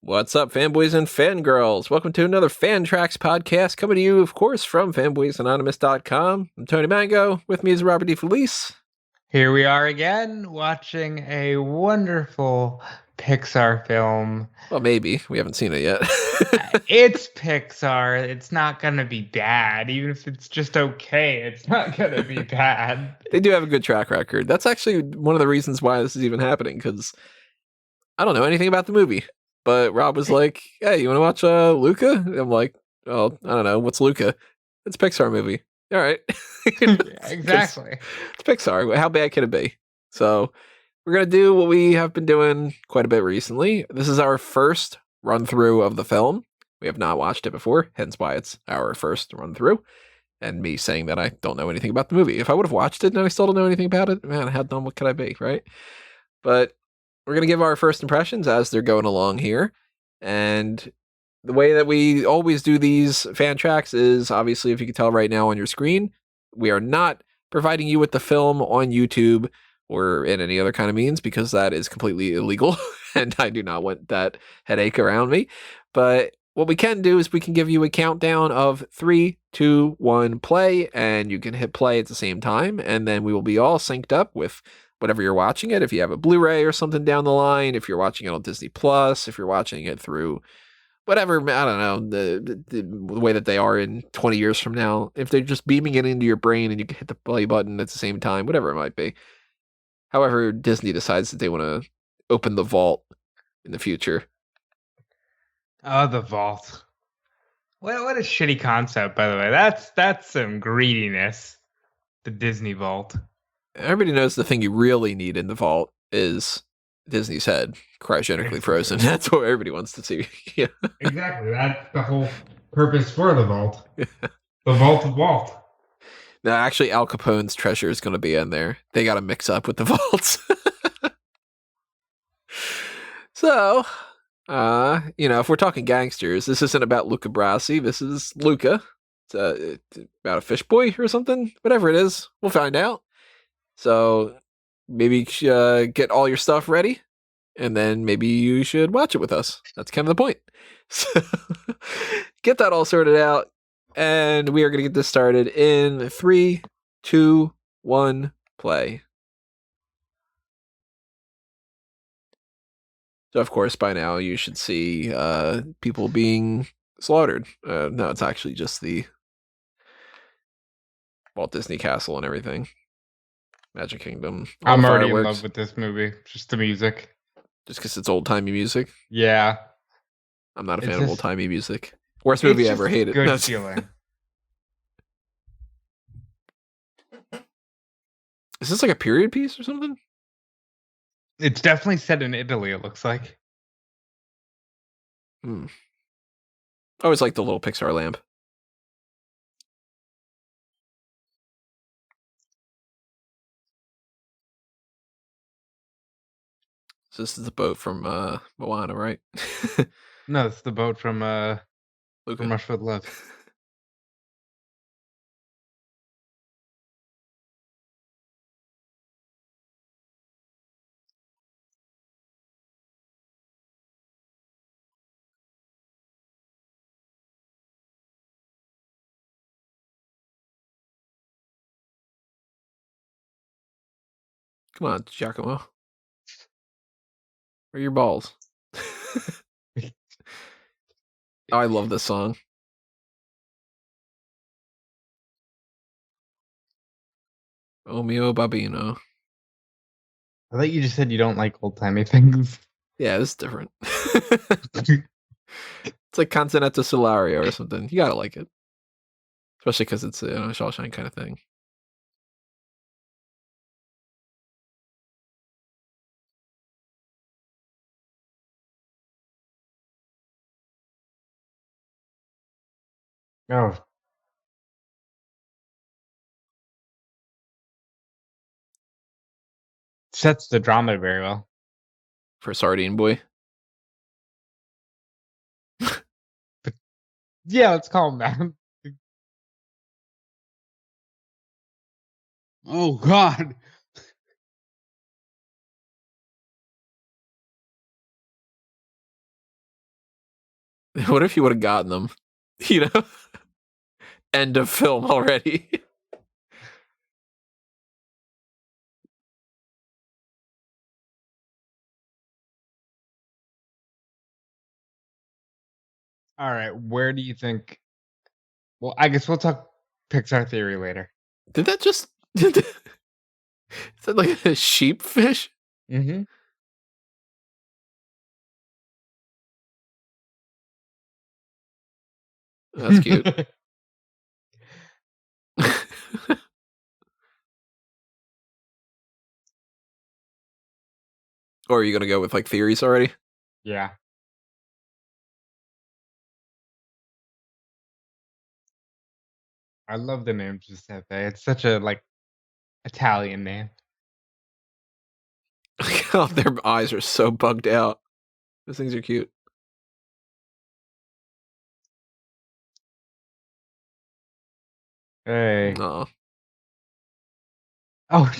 What's up, fanboys and fangirls? Welcome to another FanTracks podcast, coming to you, of course, from fanboysanonymous.com. I'm Tony Mango. With me is Robert D. Felice. Here we are again, watching a wonderful Pixar film. Well, maybe. We haven't seen it yet. It's Pixar. It's not gonna be bad. Even if it's just okay, it's not gonna be bad. They do have a good track record. That's actually one of the reasons why this is even happening, because I don't know anything about the movie. But Rob was like, hey, you want to watch Luca? I'm like, oh, I don't know. What's Luca? It's a Pixar movie. All right. Exactly. It's Pixar. How bad can it be? So we're going to do what we have been doing quite a bit recently. This is our first run through of the film. We have not watched it before, hence why it's our first run through. And me saying that I don't know anything about the movie. If I would have watched it and I still don't know anything about it, man, how dumb what could I be, right? But we're going to give our first impressions as they're going along here. And the way that we always do these fan tracks is, obviously, if you can tell right now on your screen, we are not providing you with the film on YouTube or in any other kind of means, because that is completely illegal and I do not want that headache around me. But what we can do is we can give you a countdown of 3, 2, 1, play, and you can hit play at the same time, and then we will be all synced up with whatever you're watching it. If you have a Blu-ray or something down the line, if you're watching it on Disney Plus, if you're watching it through whatever, I don't know, the way that they are in 20 years from now, if they're just beaming it into your brain and you can hit the play button at the same time, whatever it might be. However, Disney decides that they want to open the vault in the future. Oh, the vault. What a shitty concept, by the way. That's some greediness. The Disney vault. Everybody knows the thing you really need in the vault is Disney's head, cryogenically frozen. That's what everybody wants to see. Yeah. Exactly. That's the whole purpose for the vault. The vault of vault. No, actually, Al Capone's treasure is going to be in there. They got to mix up with the vaults. So, if we're talking gangsters, this isn't about Luca Brasi. This is Luca. It's about a fish boy or something. Whatever it is, we'll find out. So maybe get all your stuff ready, and then maybe you should watch it with us. That's kind of the point. So get that all sorted out, and we are going to get this started in 3, 2, 1, play. So, of course, by now you should see people being slaughtered. No, it's actually just the Walt Disney Castle and everything. Magic Kingdom. I'm already in love with this movie. Just the music. Just because it's old-timey music? Yeah. I'm not a fan of old-timey music. Worst movie I ever hated. Good feeling. Is this like a period piece or something? It's definitely set in Italy, it looks like. I always like the little Pixar lamp. So this is the boat from Moana, right? No, it's the boat from Luca. From Rush with Love. Come on, Giacomo. Where are your balls? Oh, I love this song. Oh mio babino. I thought you just said you don't like old-timey things. Yeah, this is different. It's like Continental Solario or something. You gotta like it. Especially because it's a Shawshank kind of thing. Oh. Sets the drama very well. For Sardine Boy. Yeah, let's call him that. Oh, God. What if you would have gotten them? You know, end of film already. All right, where do you think? Well, I guess we'll talk Pixar theory later. Did that just? Is that like a sheepfish? Mm-hmm. That's cute. Or are you gonna go with like theories already? Yeah, I love the name Giuseppe. It's such a like Italian name. Oh, their eyes are so bugged out. Those things are cute. Hey. Aw. Oh,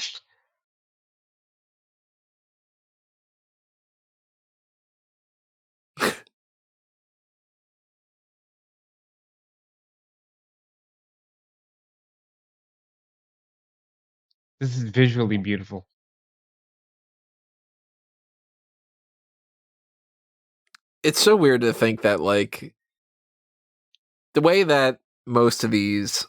this is visually beautiful. It's so weird to think that like the way that most of these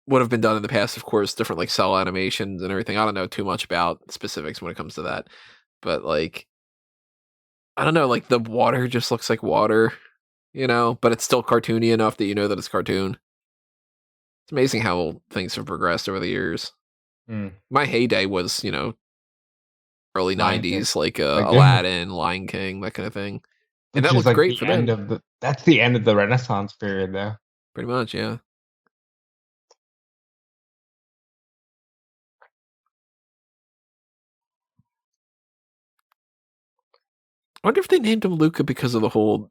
would have been done in the past, of course, different like cell animations and everything. I don't know too much about specifics when it comes to that. But like I don't know, like the water just looks like water, but it's still cartoony enough that you know that it's cartoon. It's amazing how things have progressed over the years. Mm. My heyday was, early Lion King, 90s, like like Aladdin, Lion King, that kind of thing. And which that is looked like great the for end then, of the. That's the end of the Renaissance period, though. pretty much, yeah. I wonder if they named him Luca because of the whole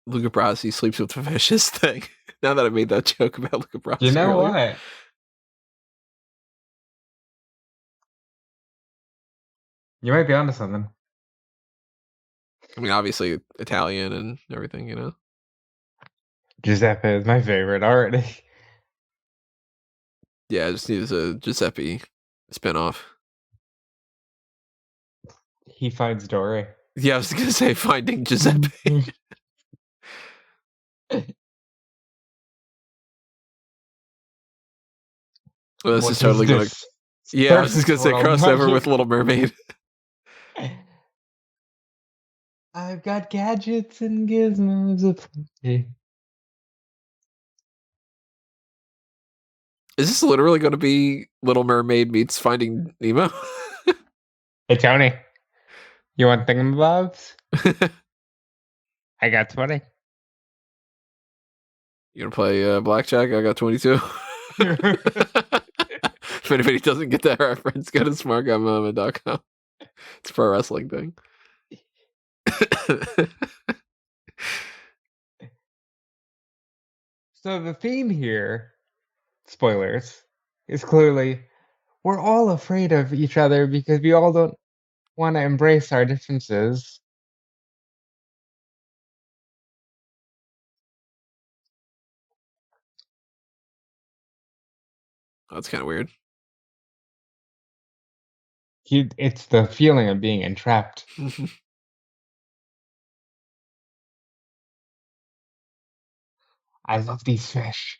Luca Brasi sleeps with fishes thing. Now that I made that joke about Luca You Brasi know earlier. what? You might be onto something. I mean, obviously Italian and everything. Giuseppe is my favorite already. Yeah, I just needs a Giuseppe spinoff. He finds Dory. Yeah, I was gonna say Finding Giuseppe. Well, this is What is totally gonna. this Yeah, I was just surface gonna say world crossover with magic? Little Mermaid. I've got gadgets and gizmos aplenty. Is this literally gonna be Little Mermaid meets Finding Nemo? Hey Tony, you want thingamabobs? I got 20. You gonna play blackjack? I got 22. If anybody doesn't get that reference, go to smartguymoment.com. It's a pro wrestling thing. So the theme here, spoilers, is clearly we're all afraid of each other because we all don't want to embrace our differences. That's kind of weird. It's the feeling of being entrapped. I love these fish.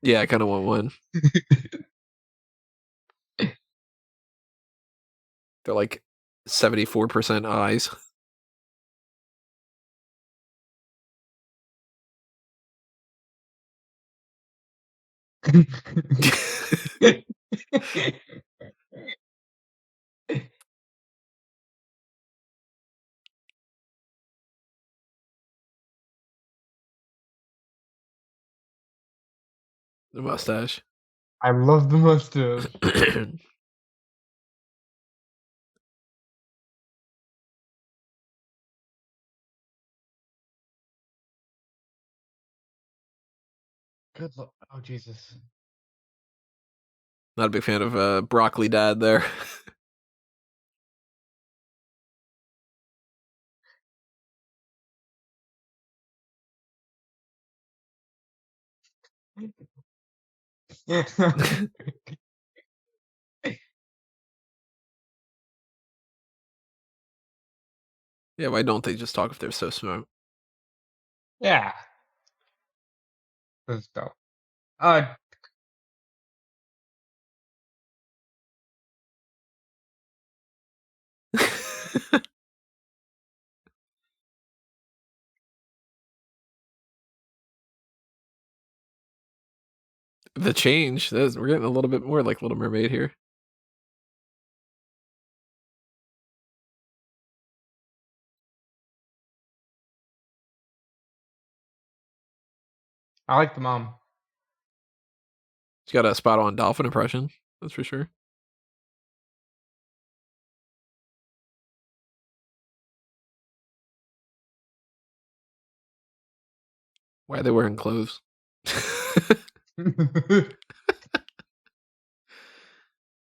Yeah, I kind of want one. They're like 74% eyes. The mustache. I love the mustache. Good luck. Oh Jesus. Not a big fan of broccoli dad there. Yeah, why don't they just talk if they're so smart? Yeah, that's dope. Uh, The change, we're getting a little bit more like Little Mermaid here. I like the mom. She's got a spot on dolphin impression, that's for sure. Why are they wearing clothes?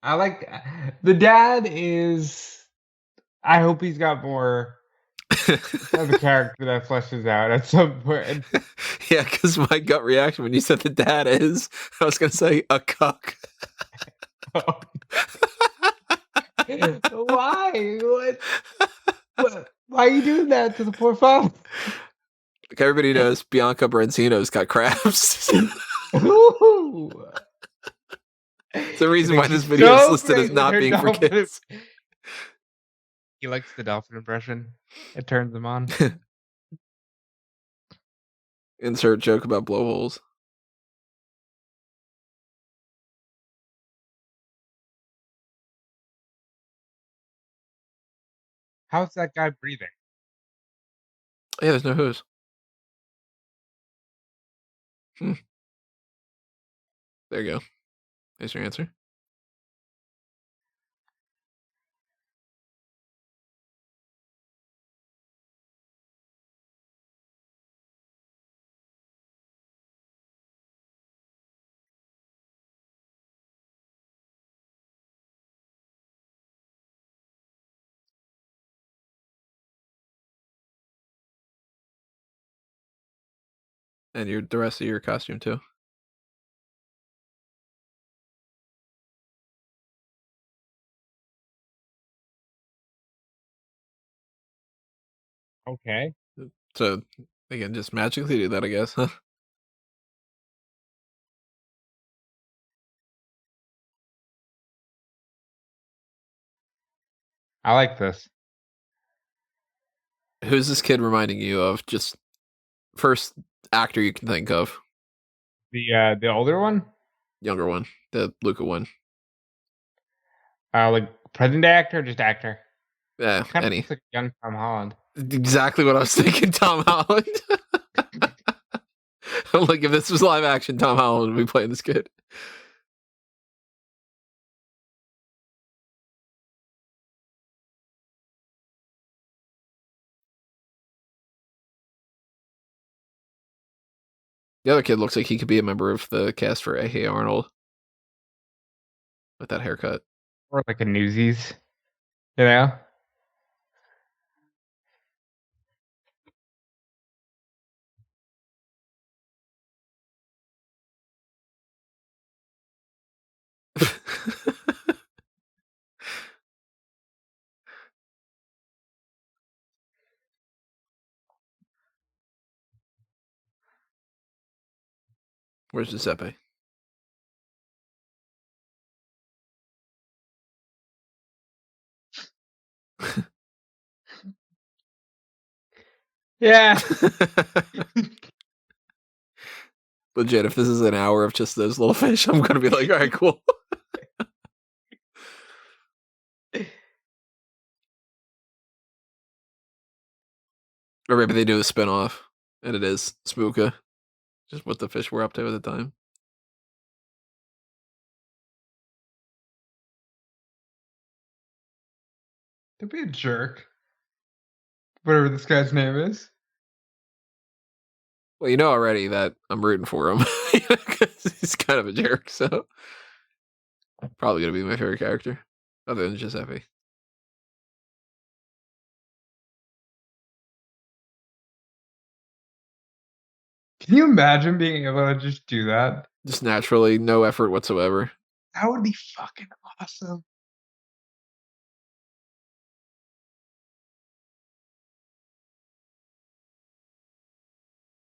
I like the dad is. I hope he's got more of a character that fleshes out at some point. Yeah, because my gut reaction when you said the dad is, I was gonna say a cuck. Why? What? Why are you doing that to the poor father? Like everybody knows, Bianca Brancino's got crabs. Ooh. It's the reason He why thinks this she's video is so listed as great with not her being for dolphin. kids. He likes the dolphin impression. It turns him on. Insert joke about blowholes. How's that guy breathing? Yeah, there's no hose. There you go. There's your answer. And the rest of your costume too. Okay. So they can just magically do that, I guess, huh? I like this. Who's this kid reminding you of? Just first actor you can think of. The older one? Younger one. The Luca one. Like present day actor or just actor? Yeah, Kind of any. looks like young Tom Holland. Exactly what I was thinking, Tom Holland. Like, if this was live action, Tom Holland would be playing this kid. The other kid looks like he could be a member of the cast for Hey Arnold with that haircut. Or like a Newsies, you know? Where's Giuseppe? Yeah. Legit, if this is an hour of just those little fish, I'm gonna be like, all right, cool. Or maybe they do a spin-off, and it is Smooka. Just what the fish were up to at the time. Don't be a jerk. Whatever this guy's name is. Well, you know already that I'm rooting for him. Because he's kind of a jerk, so probably gonna be my favorite character. Other than Giuseppe. Can you imagine being able to just do that? Just naturally, no effort whatsoever. That would be fucking awesome.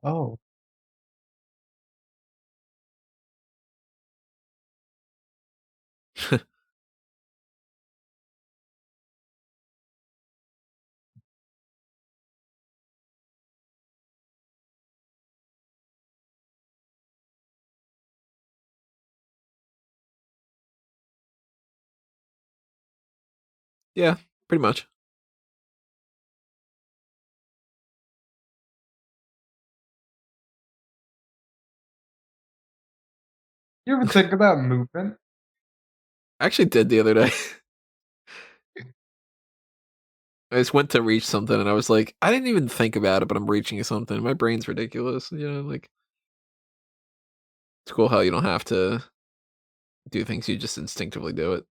Oh. Yeah, pretty much. You ever think about movement? I actually did the other day. I just went to reach something and I was like, I didn't even think about it, but I'm reaching something. My brain's ridiculous. Like it's cool how you don't have to do things, you just instinctively do it.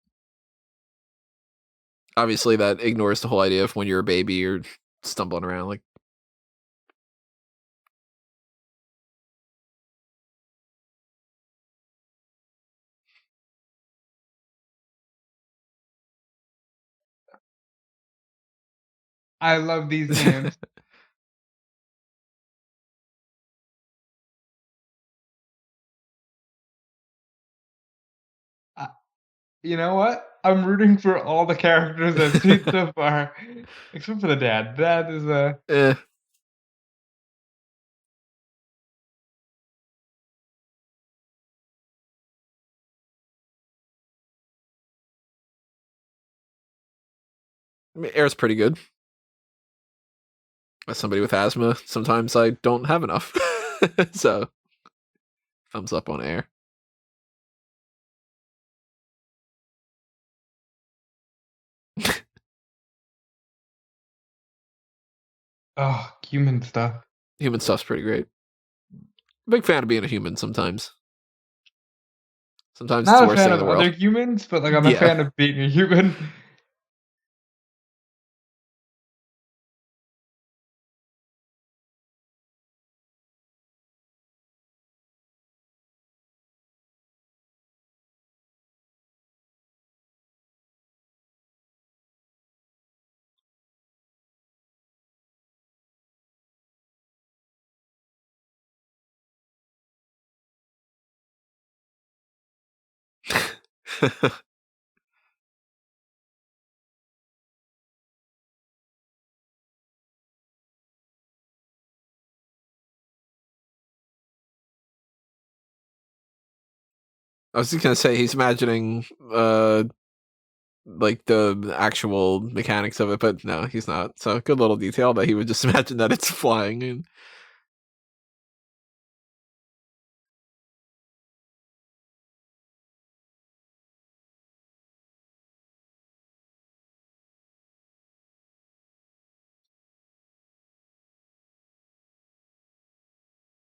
Obviously, that ignores the whole idea of when you're a baby, you're stumbling around. Like, I love these games. I You know what? I'm rooting for all the characters I've seen so far, except for the dad. That is a eh. I mean, air's pretty good. As somebody with asthma, sometimes I don't have enough. So, thumbs up on air. human stuff. Human stuff's pretty great. Big fan of being a human sometimes. Sometimes it's the Not a worst fan thing in of the other world. humans, but, like, I'm a Yeah. fan of being a human. I was just gonna say he's imagining like the actual mechanics of it, but no, he's not. So good little detail that he would just imagine that it's flying. And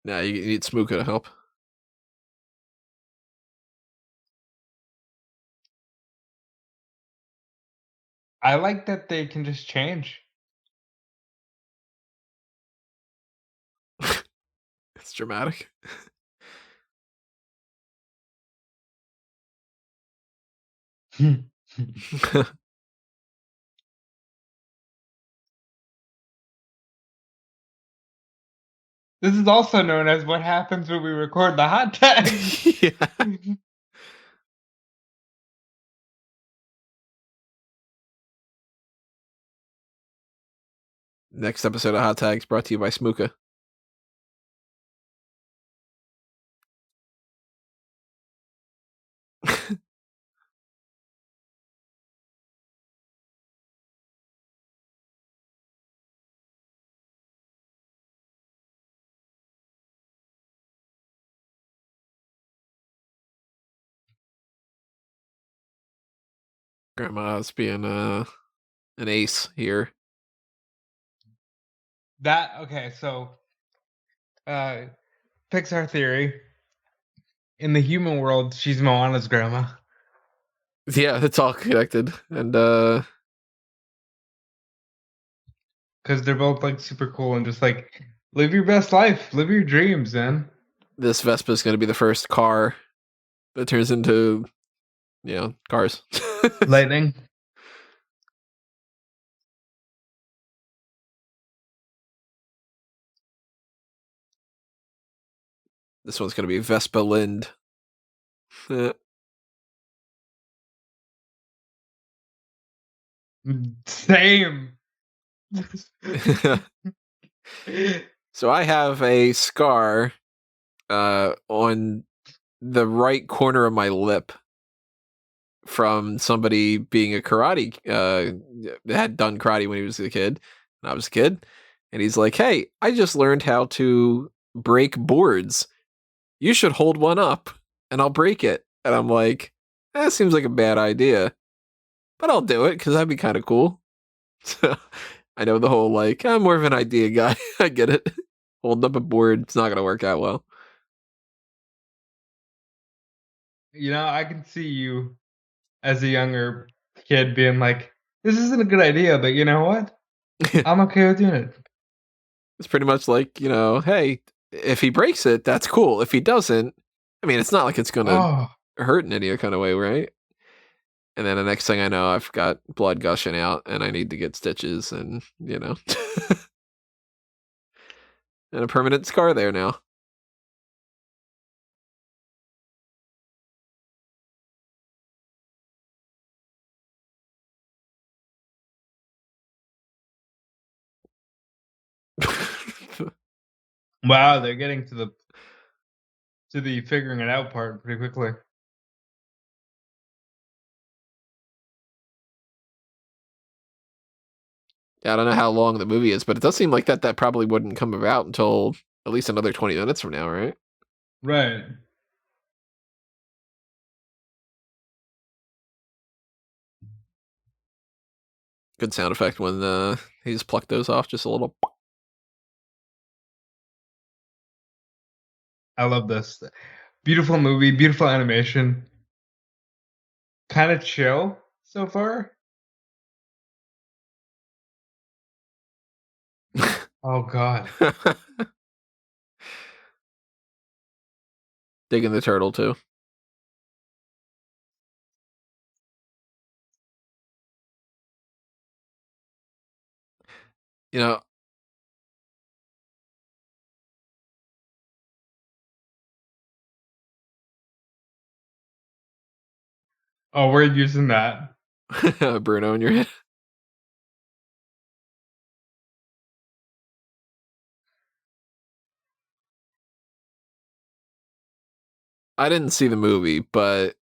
nah, you need Smuka to help. I like that they can just change. It's dramatic. This is also known as what happens when we record the hot tags. Yeah. Next episode of Hot Tags brought to you by Smuka. Grandma's being an ace here. Okay, so, uh, Pixar theory, in the human world, she's Moana's grandma. Yeah, it's all connected. And Because 'Cause they're both, like, super cool and just, like, Live your best life. Live your dreams, man. This Vespa is going to be the first car that turns into, cars. Lightning. This one's going to be Vespa Lind. Same. So I have a scar on the right corner of my lip from somebody being a karate, had done karate when he was a kid, and I was a kid. And he's like, hey, I just learned how to break boards. You should hold one up and I'll break it. And I'm like, that seems like a bad idea, but I'll do it because that'd be kind of cool. So I know the whole, like, I'm more of an idea guy. I get it. Holding up a board, it's not going to work out well. I can see you as a younger kid being like, this isn't a good idea, but you know what? I'm okay with doing it. It's pretty much like, hey, if he breaks it, that's cool. If he doesn't, I mean, it's not like it's going to Oh, hurt in any kind of way, right? And then the next thing I know, I've got blood gushing out and I need to get stitches and, and a permanent scar there now. wow, they're getting to the figuring it out part pretty quickly. Yeah, I don't know how long the movie is, but it does seem like that probably wouldn't come about until at least another 20 minutes from now, right? Right. Good sound effect when he just plucked those off just a little. I love this. Beautiful movie, beautiful animation. Kind of chill so far. Oh god. Digging the turtle too. You know, Oh, we're using that. Bruno in your head. I didn't see the movie, but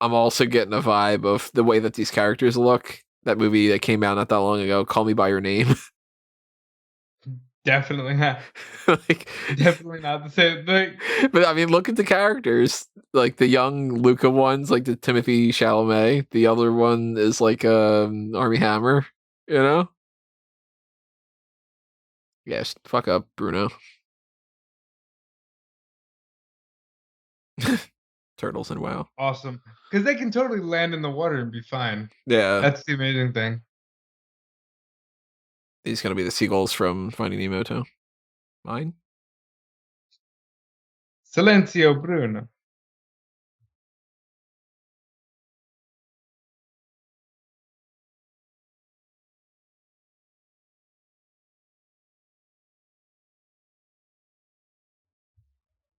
I'm also getting a vibe of the way that these characters look. That movie that came out not that long ago, Call Me by Your Name. Definitely not. Like, Definitely not the same thing. but I mean, look at the characters. Like the young Luca ones, like the Timothy Chalamet. The other one is like Armie Hammer. You know? Yes, fuck up, Bruno. Turtles and WoW. Awesome. Because they can totally land in the water and be fine. Yeah, That's the amazing thing. these gonna be the seagulls from Finding Nemo too. Mine. Silenzio Bruno.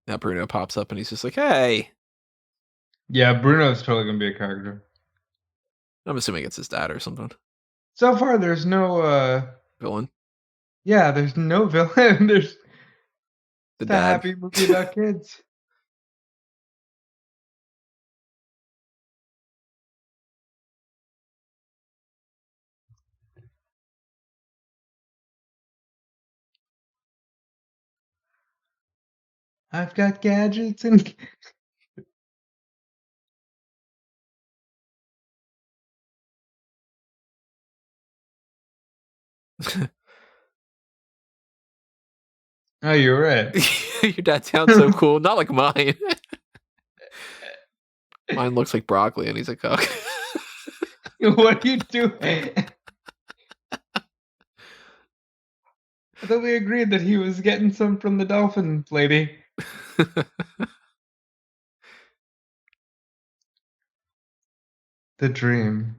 Now Bruno pops up and he's just like, "Hey." Yeah, Bruno's totally gonna be a character. I'm assuming it's his dad or something. So far, there's no. Villain. Yeah, there's no villain. There's The just a dad. happy movie about kids. I've got gadgets and. Oh, you're right. Your dad sounds so cool. Not like mine. Mine looks like broccoli and he's a cook. What are you doing? I thought we agreed that he was getting some from the dolphin lady. The dream.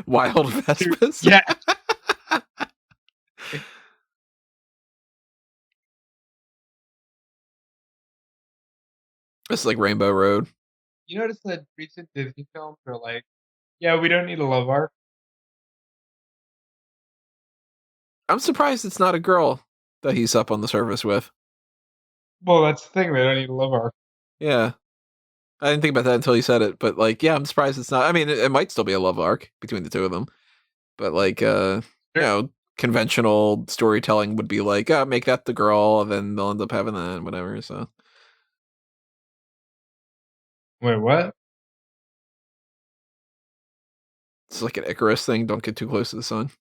Wild Dude, Vespas. yeah. It's like Rainbow Road. You notice that recent Disney films are like, yeah, we don't need a love arc. I'm surprised it's not a girl that he's up on the surface with. Well, that's the thing. They don't need a love arc. Yeah. I didn't think about that until you said it, but like, yeah, I'm surprised it's not. I mean, it might still be a love arc between the two of them, but like, conventional storytelling would be like, make that the girl, and then they'll end up having that, whatever. So Wait, what? it's like an Icarus thing. Don't get too close to the sun.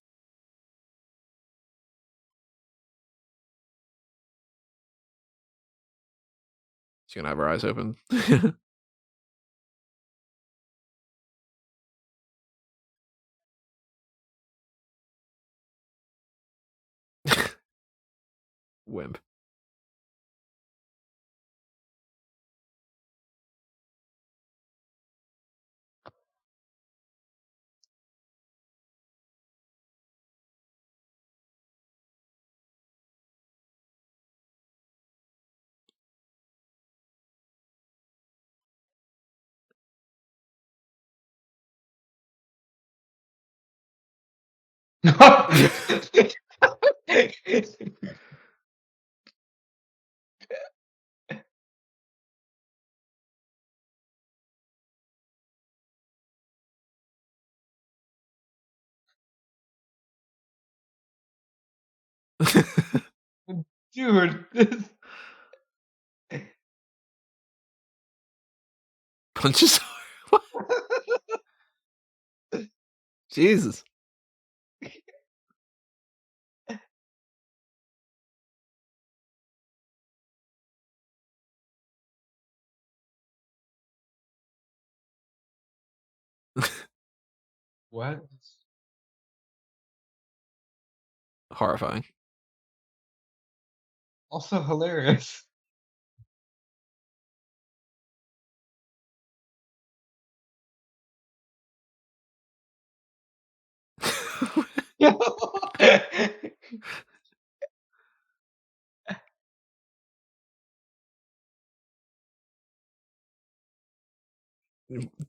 She's gonna have her eyes open. Wimp. Dude, Punches. Jesus. what? Horrifying. Also hilarious.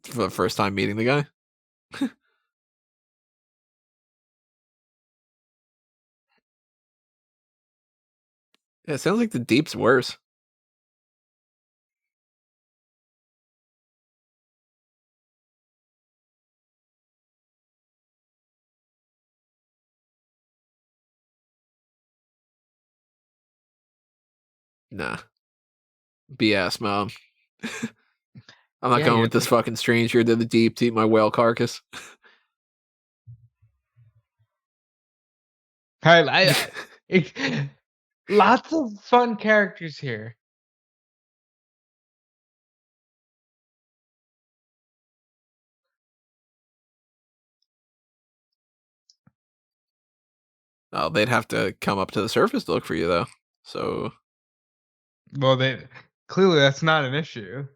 For the first time meeting the guy. Yeah, it sounds like the deep's worse. Nah. BS, mom. I'm not Yeah, going you're with this fucking stranger to the deep to eat my whale carcass. lots of fun characters here. Oh, they'd have to come up to the surface to look for you, though. So, Well, they clearly that's not an issue.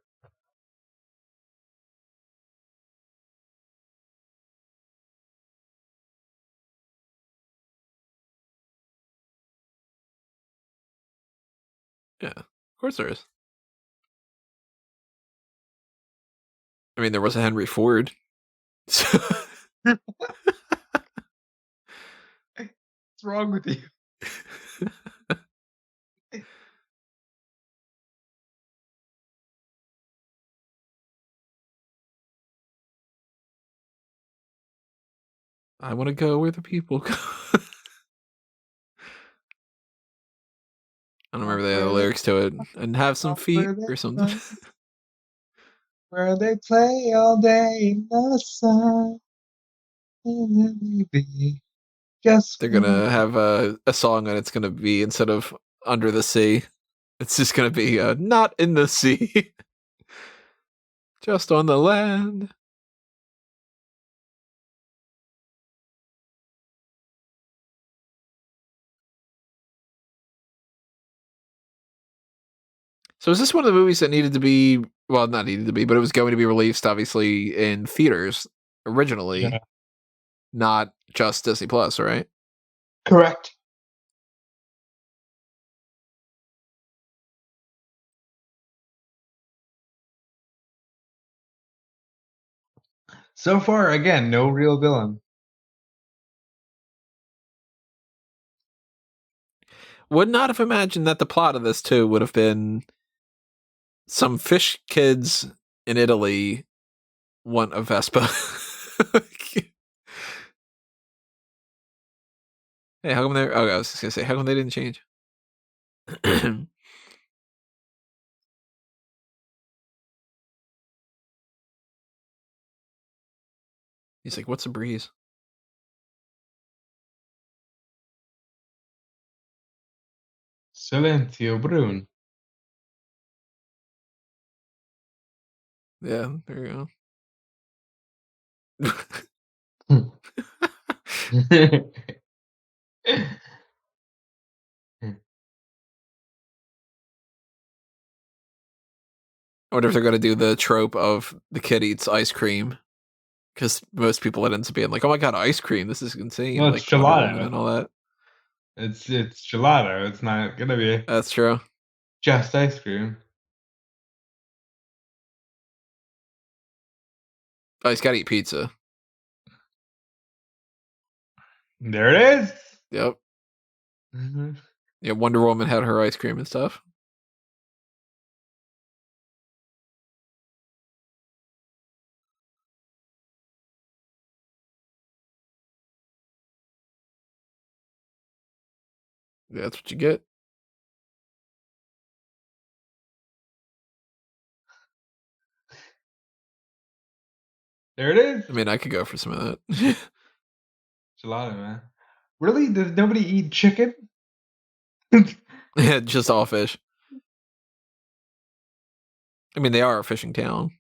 yeah, of course there is. I mean, there was a Henry Ford. So What's wrong with you? I want to go where the people go. I don't remember the other Where lyrics to it. And have some feet where they or something. play, where they play all day in the sun. Maybe just They're gonna have a song, and it's gonna be, instead of under the sea. It's just gonna be not in the sea, just on the land. So is this one of the movies that needed to be, well, not needed to be, but it was going to be released obviously in theaters originally, Yeah. not just Disney Plus, right? Correct. So far, again, no real villain. Would not have imagined that the plot of this too would have been some fish kids in Italy want a Vespa. Hey, how come they're? Oh, I was just gonna say, how come they didn't change? He's like, "What's a breeze?" Silenzio Brun. Yeah, there you go. I wonder if they're gonna do the trope of the kid eats ice cream, because most people it ends up being like, "Oh my god, ice cream! This is insane!" Well, it's Like Wonder Woman gelato. and all that. It's gelato. It's not gonna be That's true. just ice cream. Oh, he's got to eat pizza. There it is. Yep. Mhm. Yeah, Wonder Woman had her ice cream and stuff. Yeah, that's what you get. There it is. I mean, I could go for some of that. Gelato, man. Really? Does nobody eat chicken? Yeah, just all fish. I mean, they are a fishing town.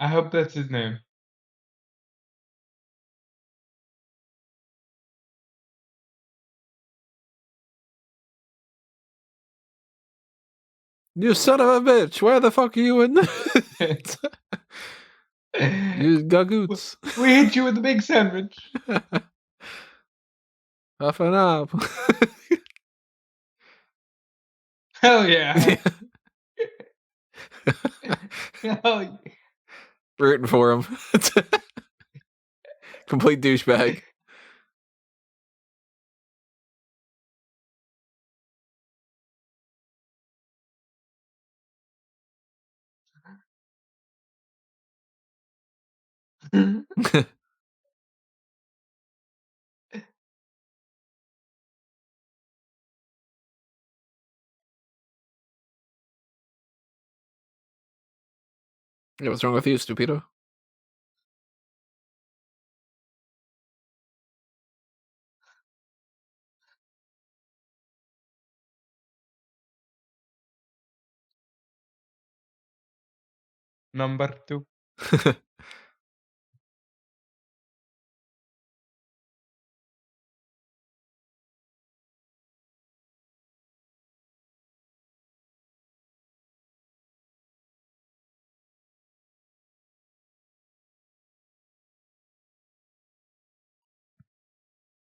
I hope that's his name. You son of a bitch! Where the fuck are you in? You gagoots. We hit you with the big sandwich. Half an up. Hell yeah. Hell Rooting for him. Complete douchebag. yeah. Yeah, what's wrong with you, stupido? Number two.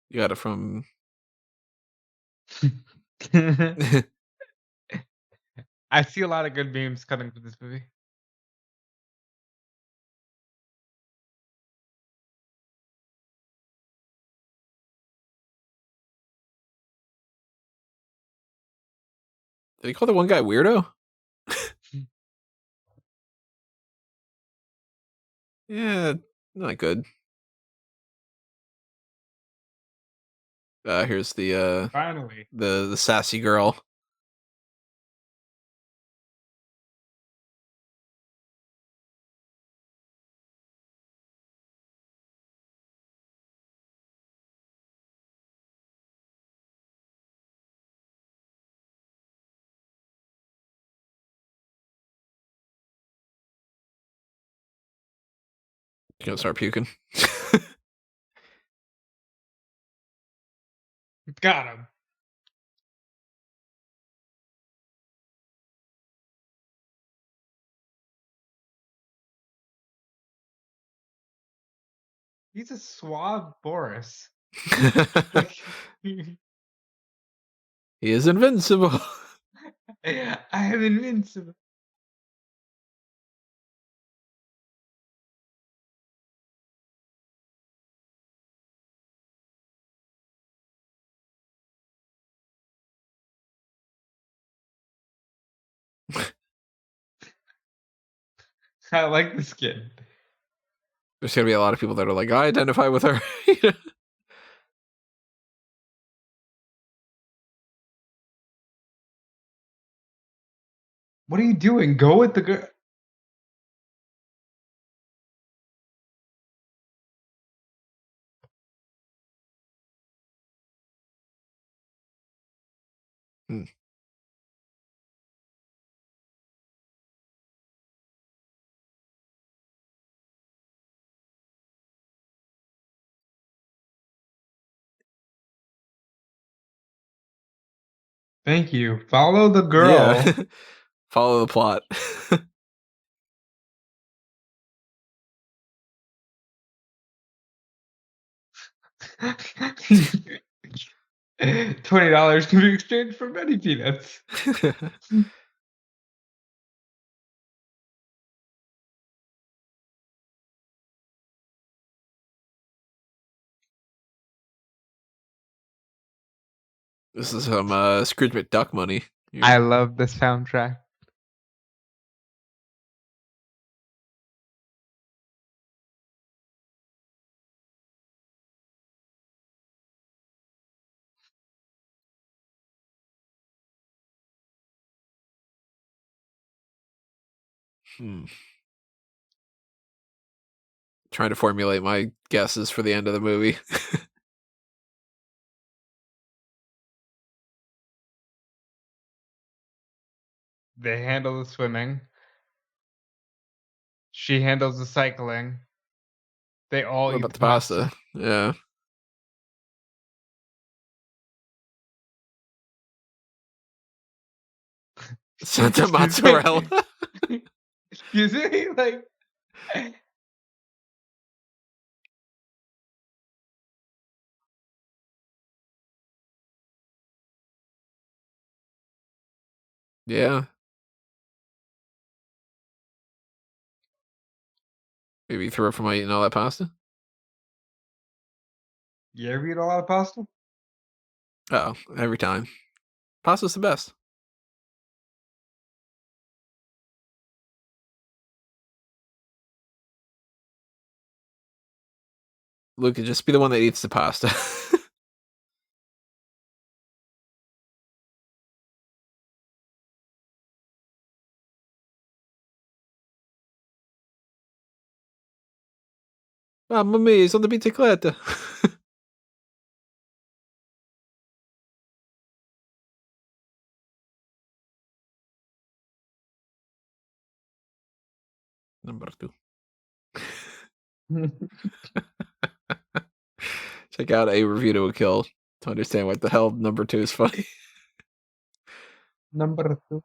You got it from. I see a lot of good memes coming from this movie. Did he call the one guy weirdo? Yeah, not good. Here's Finally. the sassy girl. You gonna start puking? Got him. He's a suave Boris. Like, He is invincible. I am invincible. I like the skin. There's gonna be a lot of people that are like, I identify with her. What are you doing? Go with the girl. Hmm. Thank you. Follow the Yeah. girl. Follow the plot. $20 can be exchanged for many peanuts. This is some Scrooge McDuck money. I love this soundtrack. Trying to formulate my guesses for the end of the movie. They handle the swimming. She handles the cycling. They all What eat about the the pasta. pasta? Yeah. Santa Excuse mozzarella. me. Excuse me? Like, Yeah. Maybe throw up from eating all that pasta. you ever eat a lot of pasta? Oh, every time. Pasta's the best. Luca, just be the one that eats the pasta. Mamma mia, sono di bicicletta. Number 2. Check out a review to a kill to understand what the hell number 2 is funny. Number 2.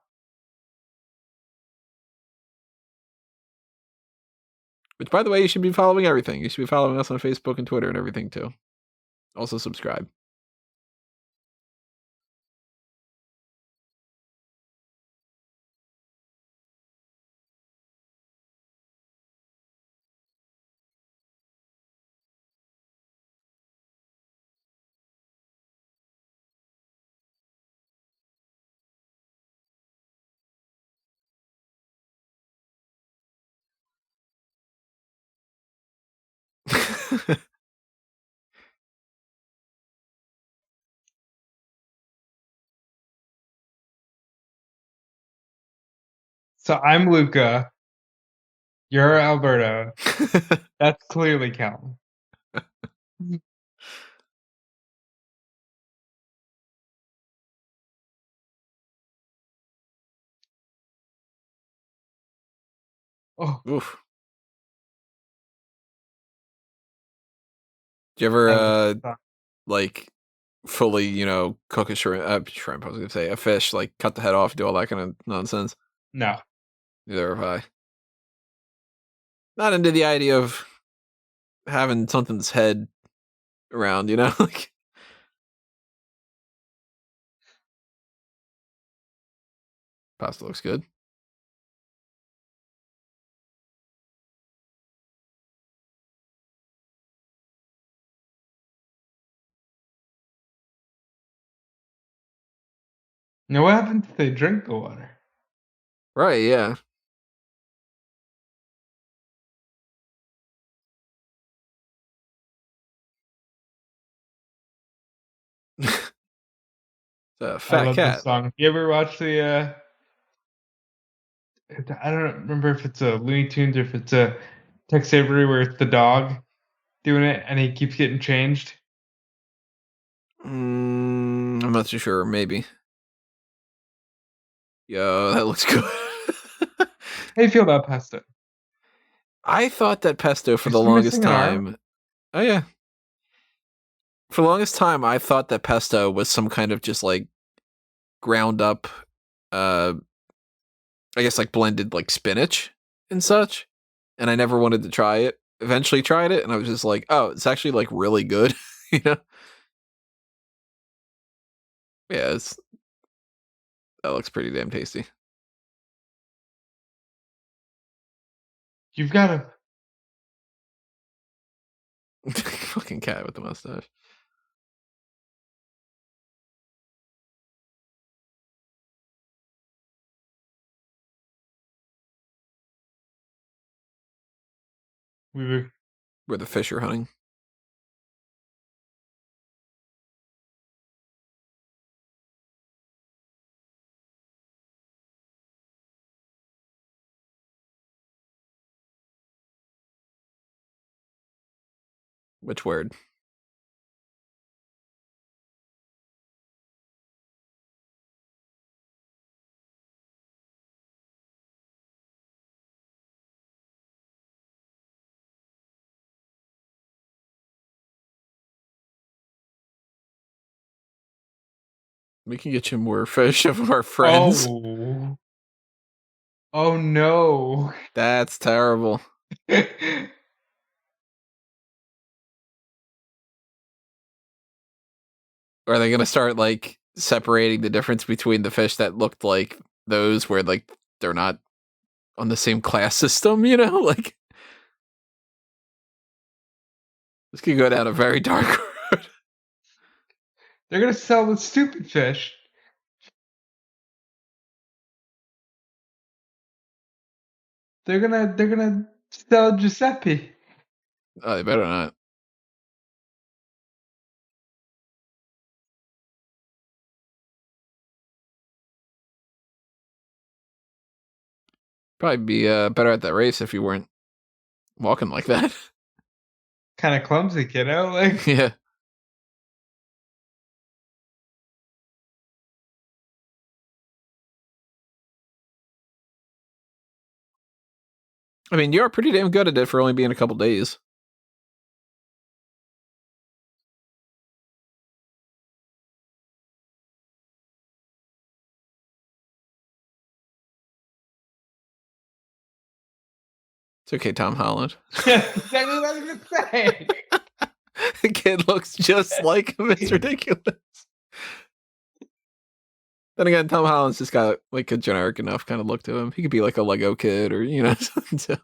Which, by the way, you should be following everything. You should be following us on Facebook and Twitter and everything, too. Also, subscribe. So I'm Luca. You're Alberto. That's clearly Calvin. Oh, Oof. Do you ever I love that song. like fully, cook a shrimp, I was gonna say a fish, like cut the head off, do all that kind of nonsense? No, Neither have I. Not into the idea of having something's head around, like pasta looks good. now what happens if they drink the water? Right, yeah. It's a I fat love this cat. song. You ever watch the? I don't remember if it's a Looney Tunes or if it's a Tex Avery where it's the dog doing it and he keeps getting changed. I'm not too sure. Maybe. Yo, that looks good. How do you feel about pesto? I thought that pesto for the Is he longest missing an arm? time. Oh yeah, for the longest time, I thought that pesto was some kind of just like ground up, uh, I guess like blended like spinach and such. And I never wanted to try it. Eventually tried it, and I was just like, oh, it's actually like really good. you know? Yeah, that looks pretty damn tasty. You've got to. Fucking cat with the mustache. We were. Where the fish are hunting. Which word? We can get you more fish of our friends. Oh. Oh no. That's terrible. Are they gonna start like separating the difference between the fish that looked like those where like they're not on the same class system, Like this could go down a very dark road. They're gonna sell the stupid fish. They're gonna sell Giuseppe. Oh, they better not. Probably be better at that race if you weren't walking like that. Kind of clumsy, kiddo. Like yeah. I mean, you're pretty damn good at it for only being a couple days. It's okay, Tom Holland. exactly what I was gonna say. The kid looks just like him. It's ridiculous. Then again, Tom Holland's just got like a generic enough kind of look to him. He could be like a Lego kid or so. At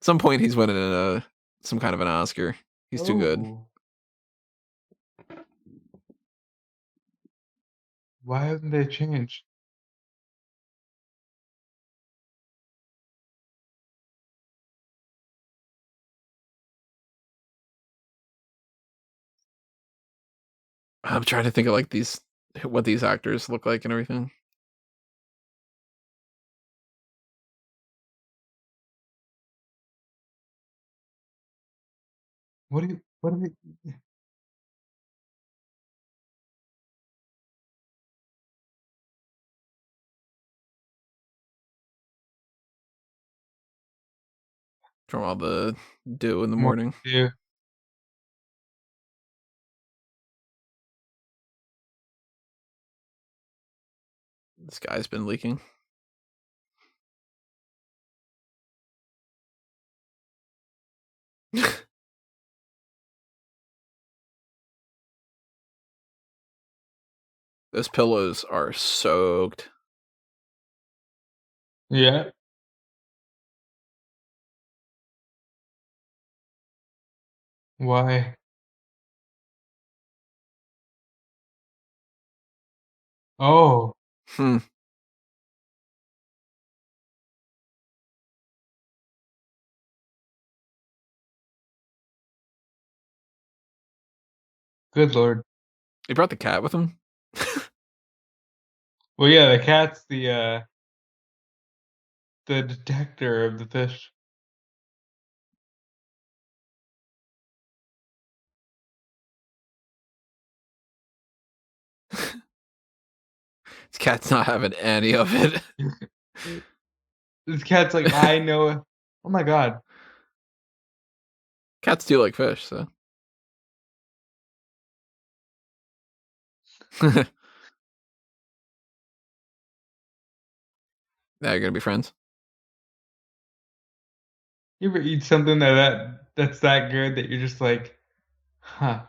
some point he's winning some kind of an Oscar. He's too good. Oh, why haven't they changed? I'm trying to think of like what these actors look like and everything. What do you? What are they? From all the dew in the More morning. to do? This guy's been leaking. Those pillows are soaked. Yeah. Why? Oh, Hmm. good lord. He brought the cat with him. Well, yeah, the cat's the detector of the fish. This cat's not having any of it. This cat's like, I know. Oh my god. Cats do like fish, so. Now you're gonna be friends. You ever eat something that's that good that you're just like, huh?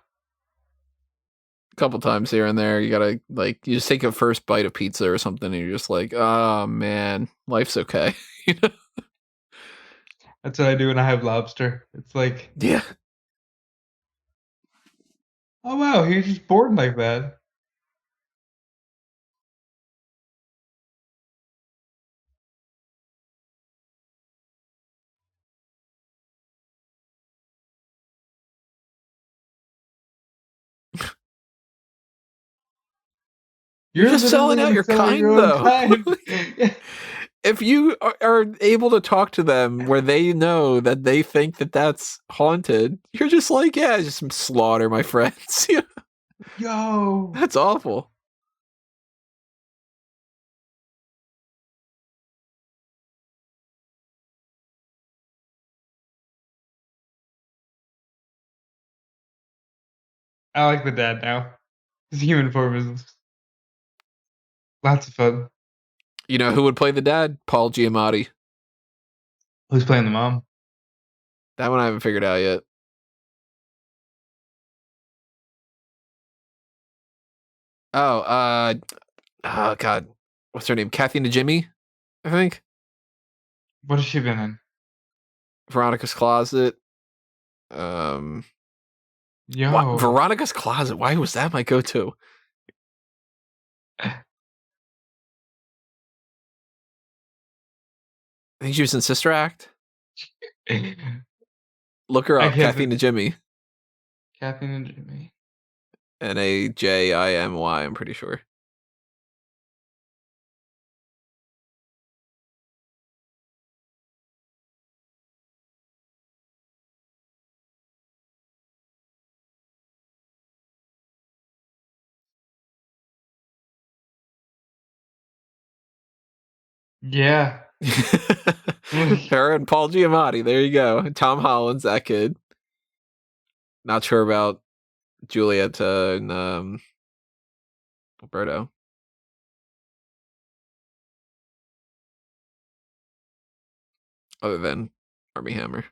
A couple times here and there, you gotta like you just take a first bite of pizza or something, and you're just like, oh man, life's okay. You know? That's what I do when I have lobster. It's like, Yeah. oh wow, he's just born like that. You're You're just literally selling out gonna your sell your kind, own though. kind. Yeah. If you are able to talk to them where they know that they think that that's haunted, you're just like, yeah, just slaughter my friends. Yeah, Yo. that's awful. I like the dad now. His human form is lots of fun. You know who would play the dad? Paul Giamatti. Who's playing the mom? That one I haven't figured out yet. Oh, oh god, what's her name? Kathy Najimy, I think. What has she been in? Veronica's Closet. Um, what? Yo. Veronica's Closet. Why was that my go-to? I think she was in Sister Act. I Look her up, can't Kathy think. Najimy. Kathy and Jimmy. Najimy. I'm pretty sure. Yeah. Her and Paul Giamatti. There you go. Tom Holland's that kid. Not sure about Julieta and Alberto, other than Army Hammer.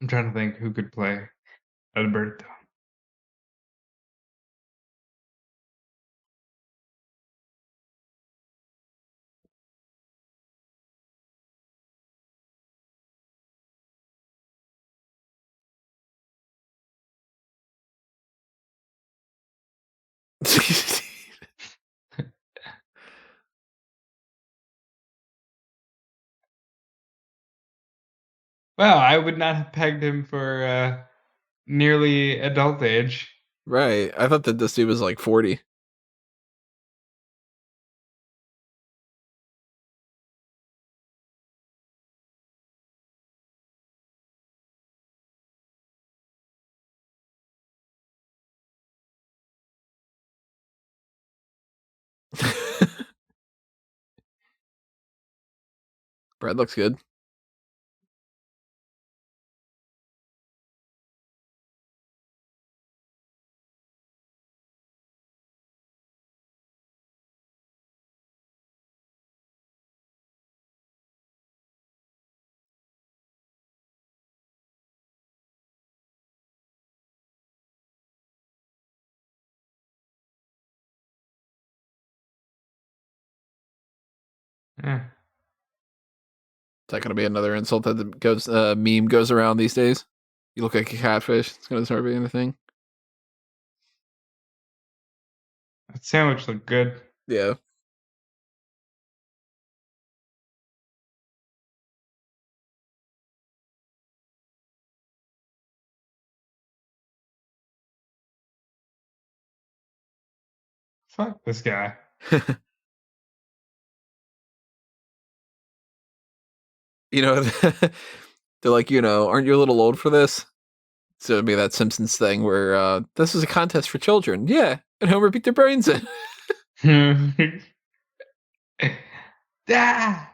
I'm trying to think who could play Alberto. Well, I would not have pegged him for nearly adult age. Right. I thought that this dude was like 40. Brad looks good. Eh, Is that going to be another insult that goes meme goes around these days? You look like a catfish. It's going to start being a thing. that sandwich looked good. Yeah. Fuck this guy. You know, they're like, aren't you a little old for this? So it'd be that Simpsons thing where this is a contest for children. Yeah, and Homer beat their brains in. Ah!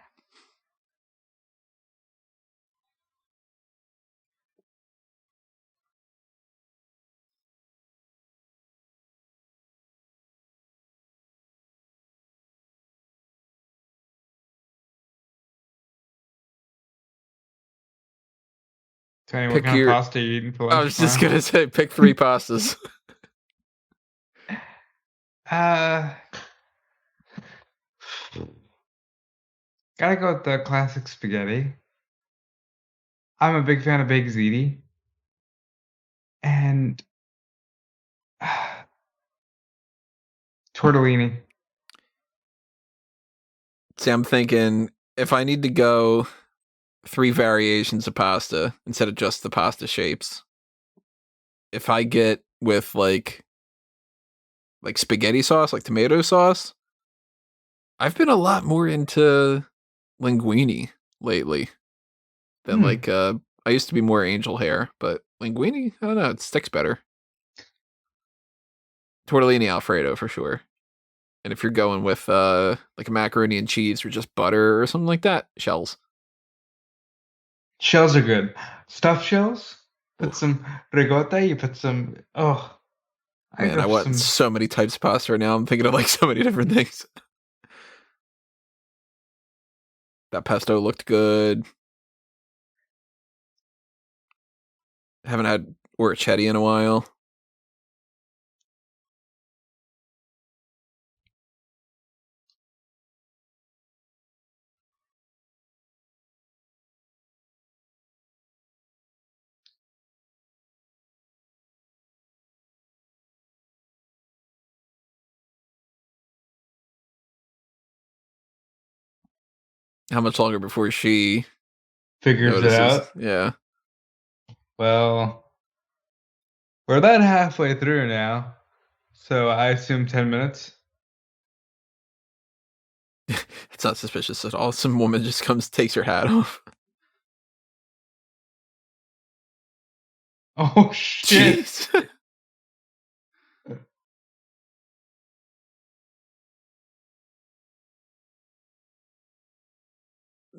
20, what Pick kind of your. pasta are you eating for I lunch was just tomorrow? gonna say, pick 3 pastas. Uh, gotta go with the classic spaghetti. I'm a big fan of baked ziti, and tortellini. See, I'm thinking if I need to go 3 variations of pasta instead of just the pasta shapes, if I get with like spaghetti sauce, like tomato sauce, I've been a lot more into linguine lately than Hmm. I used to be more angel hair, but linguine, I don't know, it sticks better. Tortellini Alfredo for sure. And if you're going with like a macaroni and cheese or just butter or something like that, shells. Shells are good. Stuffed shells. Put Oof. some ricotta. You put some. Oh, I Man, go I for want some. so many types of pasta right now. I'm thinking of like so many different things. That pesto looked good. Haven't had orecchiette in a while. How much longer before she Figures it notices? out. Yeah. Well, we're about halfway through now, so I assume 10 minutes. It's not suspicious at all. Some woman just comes, takes her hat off. Oh shit! Jeez.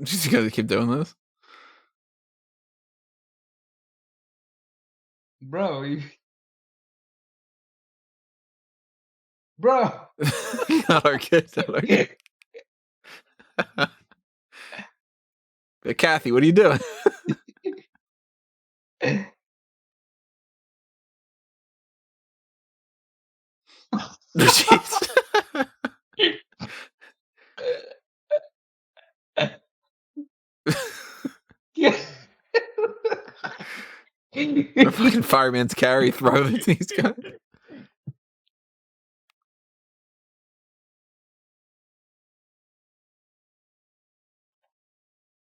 She's gonna keep doing this. Bro, bro. Not our kid. Not our kid. Kathy, what are you doing? Jeez. The fucking fireman's carry throw that these guys.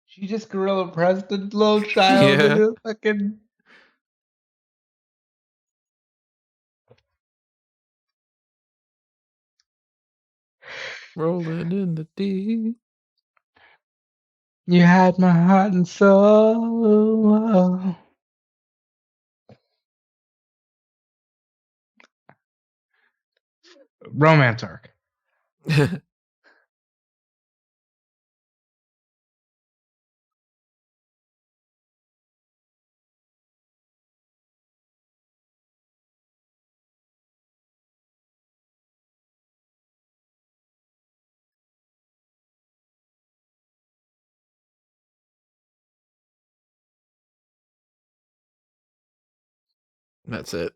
She just gorilla pressed the little child Yeah. into a fucking. Rolling in the deep. You had my heart and soul. Romance arc. That's it.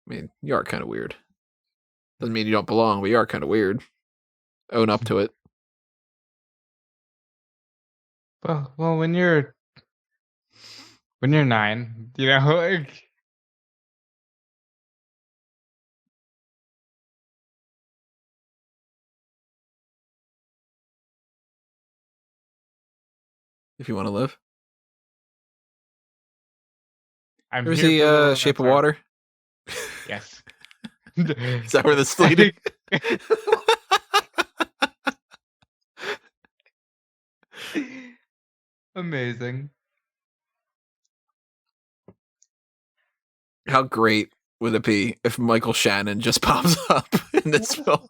I mean, you are kind of weird. Doesn't mean you don't belong, but you are kind of weird. Own up to it. Well, when you're 9, you know, like, If you want to live. I'm Ever here see for the Shape romance of arc. Water? Yes. Is that where this is leading? Amazing. How great would it be if Michael Shannon just pops up in this film?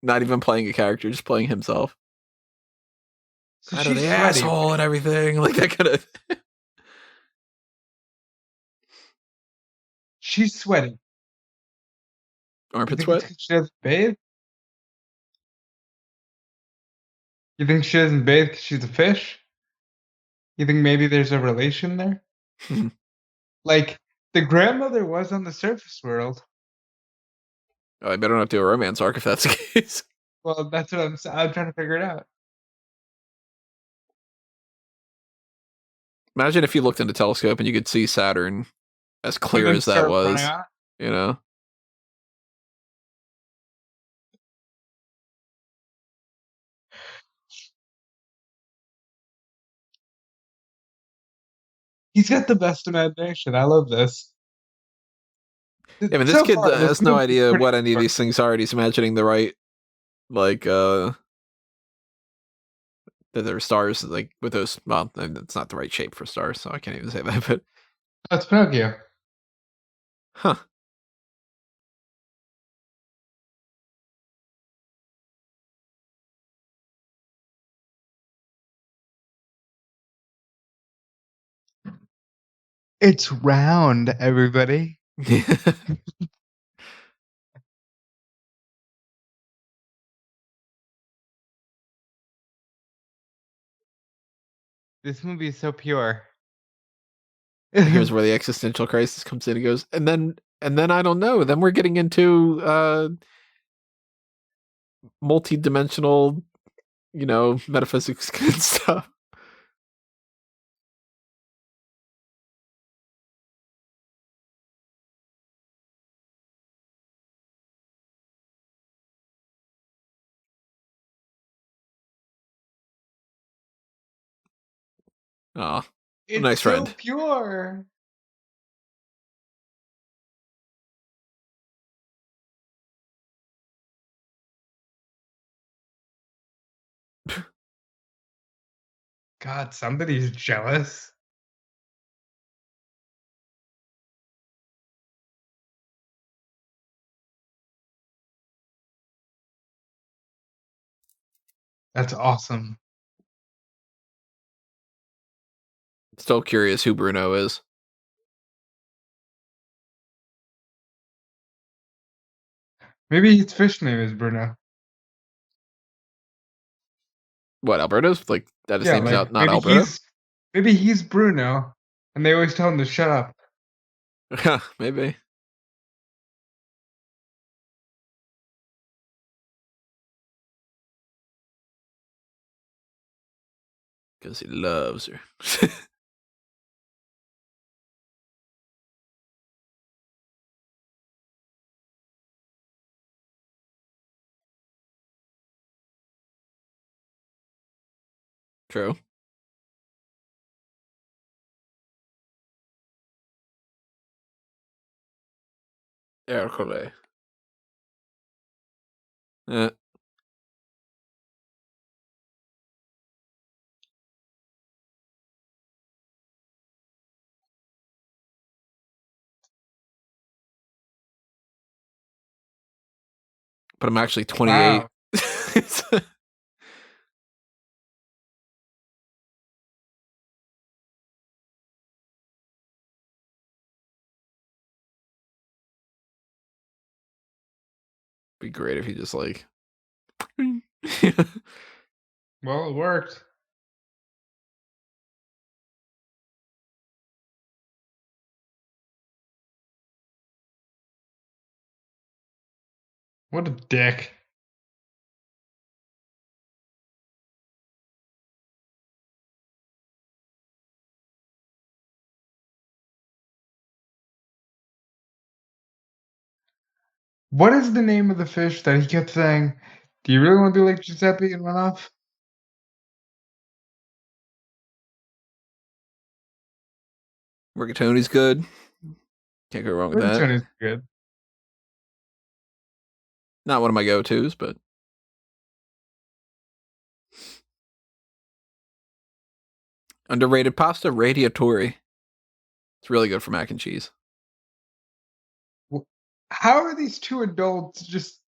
Not even playing a character, just playing himself. So Out of the she's sweaty, asshole right? and everything. Like that kind of She's sweaty. You armpit think it's sweat. 'cause she doesn't bathe? You think she doesn't bathe because she's a fish? You think maybe there's a relation there? Like, the grandmother was on the surface world. Oh, I better not do a romance arc if that's the case. Well, that's what I'm trying to figure it out. Imagine if you looked in the telescope and you could see Saturn as And clear then as that start running was, on it. you know? He's got the best imagination. I love this. Yeah, I mean, this So kid far, this has no movie is idea pretty what any of good. these things are. He's imagining the right, like, that there are stars, like, with those, well, and it's not the right shape for stars, so I can't even say that, but, That's Pinocchio. huh. It's round, everybody. This movie is so pure. Here's where the existential crisis comes in. He goes, and then I don't know. Then we're getting into multi-dimensional, metaphysics and stuff. Oh, a It's nice so friend. pure. God, somebody's jealous. That's awesome. Still curious who Bruno is. Maybe his fish name is Bruno. What, Alberto's? Like, that his Yeah, name's like out, not Alberto? maybe he's Bruno, and they always tell him to shut up. Maybe. Because he loves her. True. Ercole. Eh, but I'm actually 28. Wow. Be great if he just like. Well, it worked. What a dick. What is the name of the fish that he kept saying, "Do you really want to be like Giuseppe and run off?" Rigatoni's good. Can't go wrong with that. Rigatoni's good. Not one of my go-tos, but underrated pasta, radiatori. It's really good for mac and cheese. How are these two adults just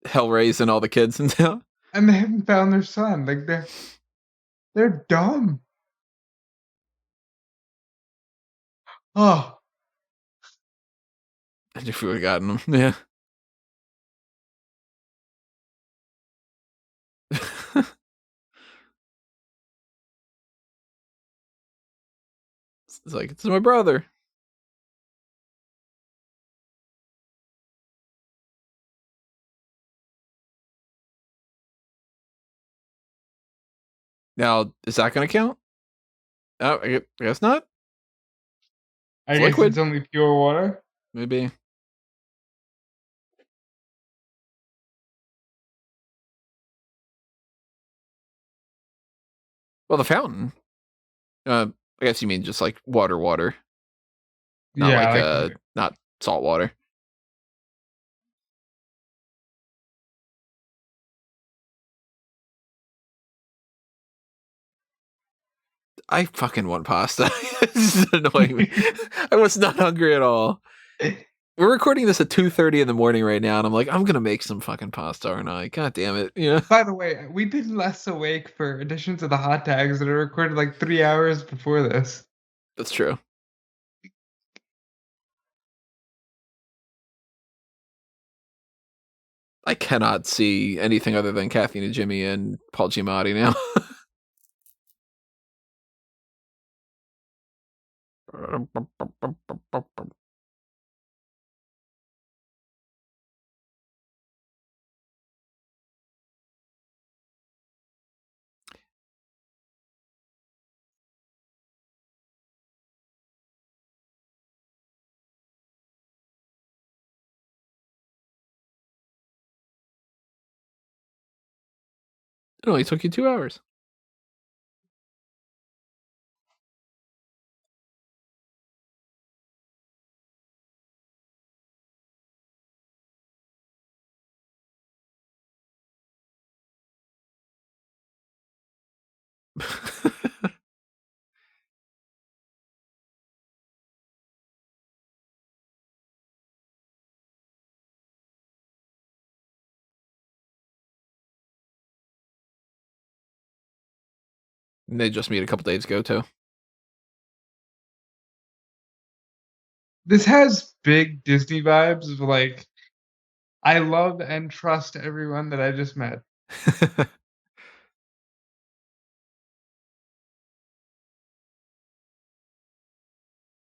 Hell raising all the kids in town? and they haven't found their son? Like they're dumb. Oh, And if we would have gotten them, yeah. It's like, it's my brother. Now, is that going to count? Oh, I guess not. I It's guess liquid. it's only pure water. Maybe. Well, the fountain. I guess you mean just like water. Not Yeah, like not salt water. I fucking want pasta. This is annoying me. I was not hungry at all. We're recording this at 2:30 in the morning right now, and I'm like, I'm gonna make some fucking pasta, aren't I? God damn it. You know? By the way, we've been less awake for editions of the hot tags that are recorded like 3 hours before this. That's true. I cannot see anything other than Kathy and Jimmy and Paul Giamatti now. It only took you 2 hours. And they just meet a couple days ago too. This has big Disney vibes of like, I love and trust everyone that I just met.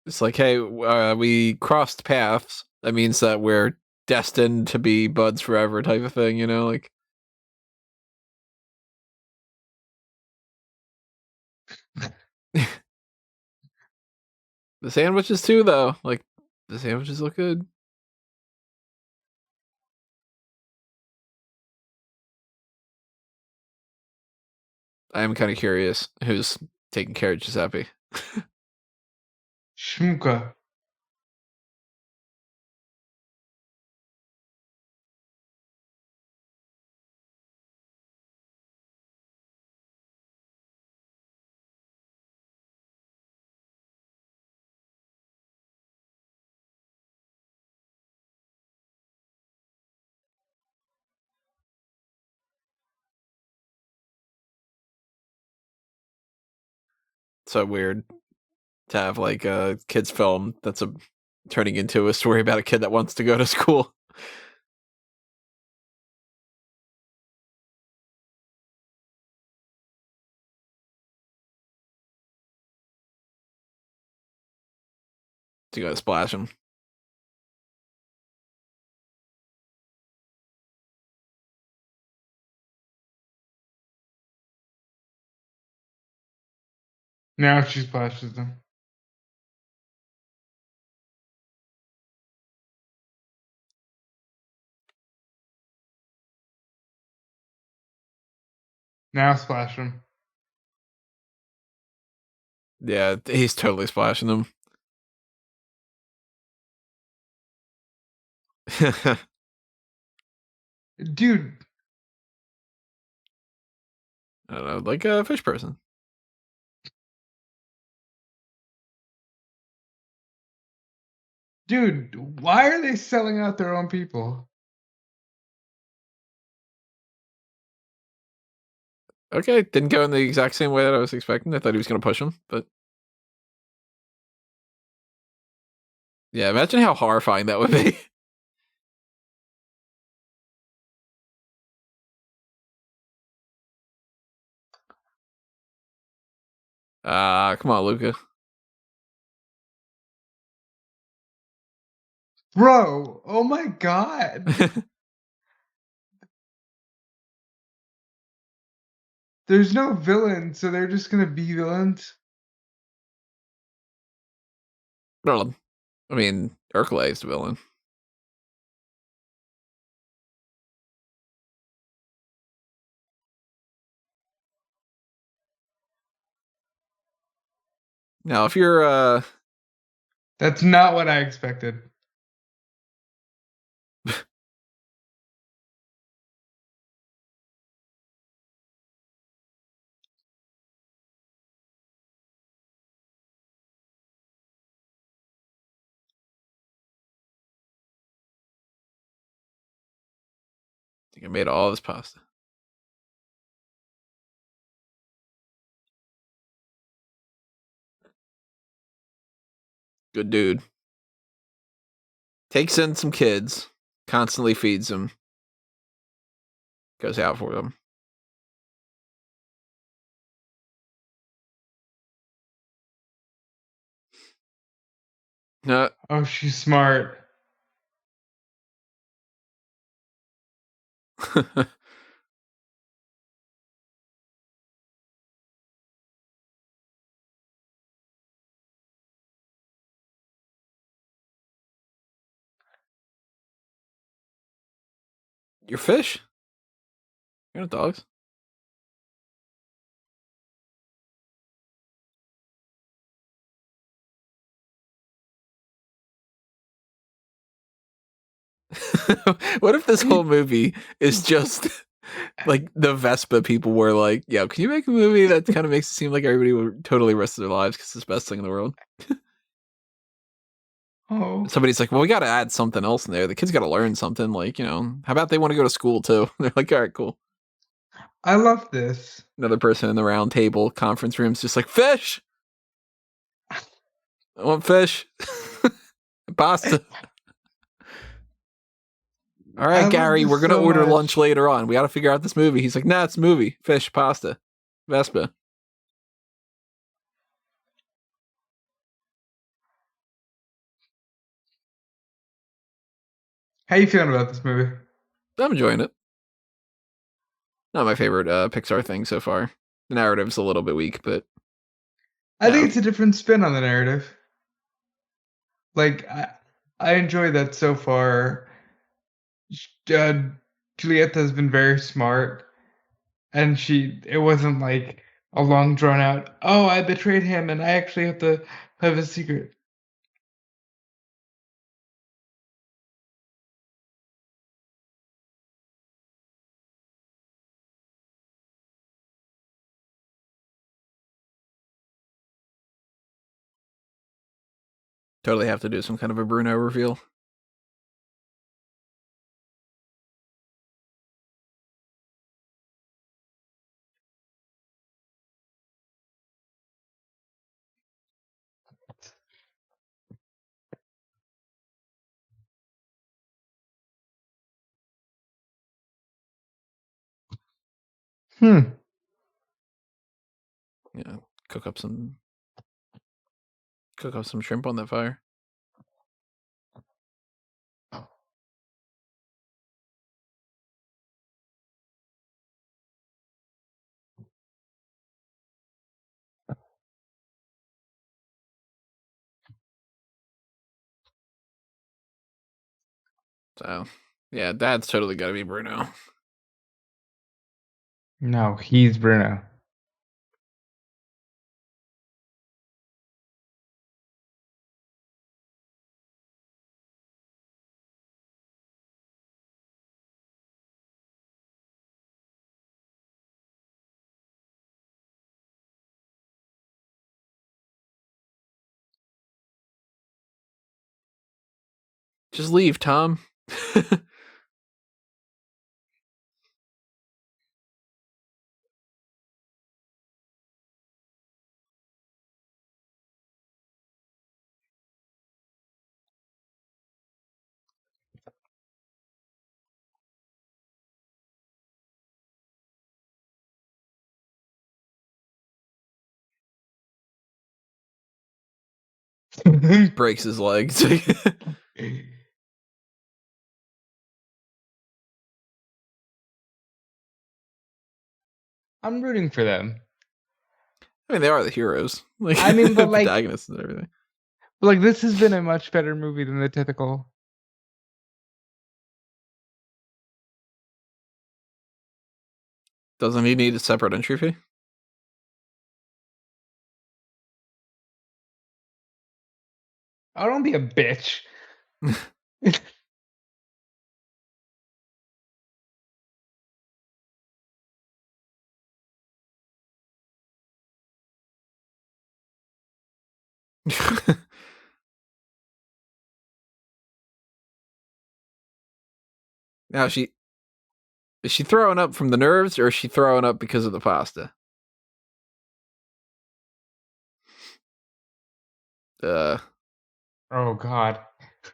It's like, hey, we crossed paths. That means that we're destined to be buds forever, type of thing. You know, like the sandwiches too, though. Like the sandwiches look good. I am kind of curious who's taking care of Giuseppe. Shmuka. So weird to have like a kids film that's turning into a story about a kid that wants to go to school. To go splash him. Now she splashes them. Now splash them. Yeah, he's totally splashing them. Dude. I don't know, like a fish person. Dude, why are they selling out their own people? Okay, didn't go in the exact same way that I was expecting. I thought he was going to push him, but yeah, imagine how horrifying that would be. Come on, Luca. Bro, oh my god. There's no villain, so they're just gonna be villains. I mean, Urkelay is the villain. Now, if you're That's not what I expected. I think I made all this pasta. Good dude. Takes in some kids, constantly feeds them, goes out for them. No. Oh, she's smart. You're fish? You're not dogs. What if this whole movie is just like the Vespa people were like, yo, can you make a movie that kind of makes it seem like everybody would totally risk their lives because it's the best thing in the world? Oh, Somebody's like, well, we got to add something else in there. The kids got to learn something. Like, how about they want to go to school too? They're like, all right, cool. I love this. Another person in the round table conference room's just like, fish. I want fish. Pasta. All right, I love Gary, this we're going to so order lunch much. later on. We got to figure out this movie. He's like, nah, it's a movie. Fish, pasta, Vespa. How you feeling about this movie? I'm enjoying it. Not my favorite Pixar thing so far. The narrative's a little bit weak, but I think no. it's a different spin on the narrative. Like I enjoy that so far. Uh, Julieta has been very smart, and it wasn't like a long drawn out. Oh, I betrayed him, and I actually have to have a secret. Totally have to do some kind of a Bruno reveal. Hmm. Yeah, cook up some shrimp on that fire. So, yeah, Dad's totally got to be Bruno. No, he's Bruno. Just leave, Tom. Breaks his legs. I'm rooting for them. I mean, they are the heroes. Like, I mean, but like, protagonists and everything. this has been a much better movie than the typical. Doesn't he need a separate entry fee? Oh, don't be a bitch. Now, is she throwing up from the nerves, or is she throwing up because of the pasta? Oh God,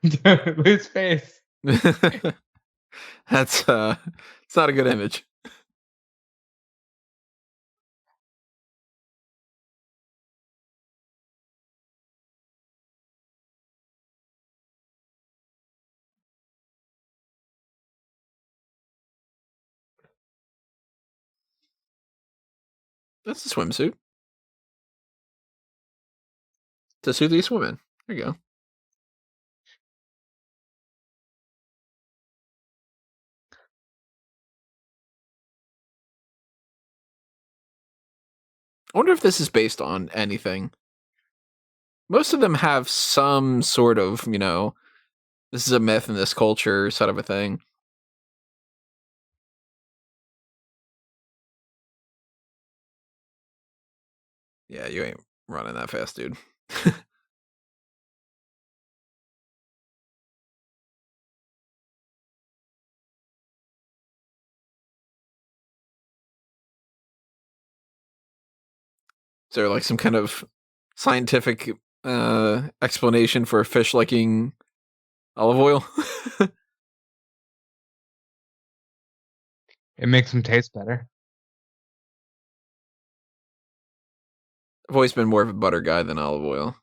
his face. That's it's not a good image. That's a swimsuit to suit these women. There you go. I wonder if this is based on anything. Most of them have some sort of, this is a myth in this culture sort of a thing. Yeah, you ain't running that fast, dude. Is there like some kind of scientific explanation for a fish liking olive oil? It makes him taste better. I've always been more of a butter guy than olive oil.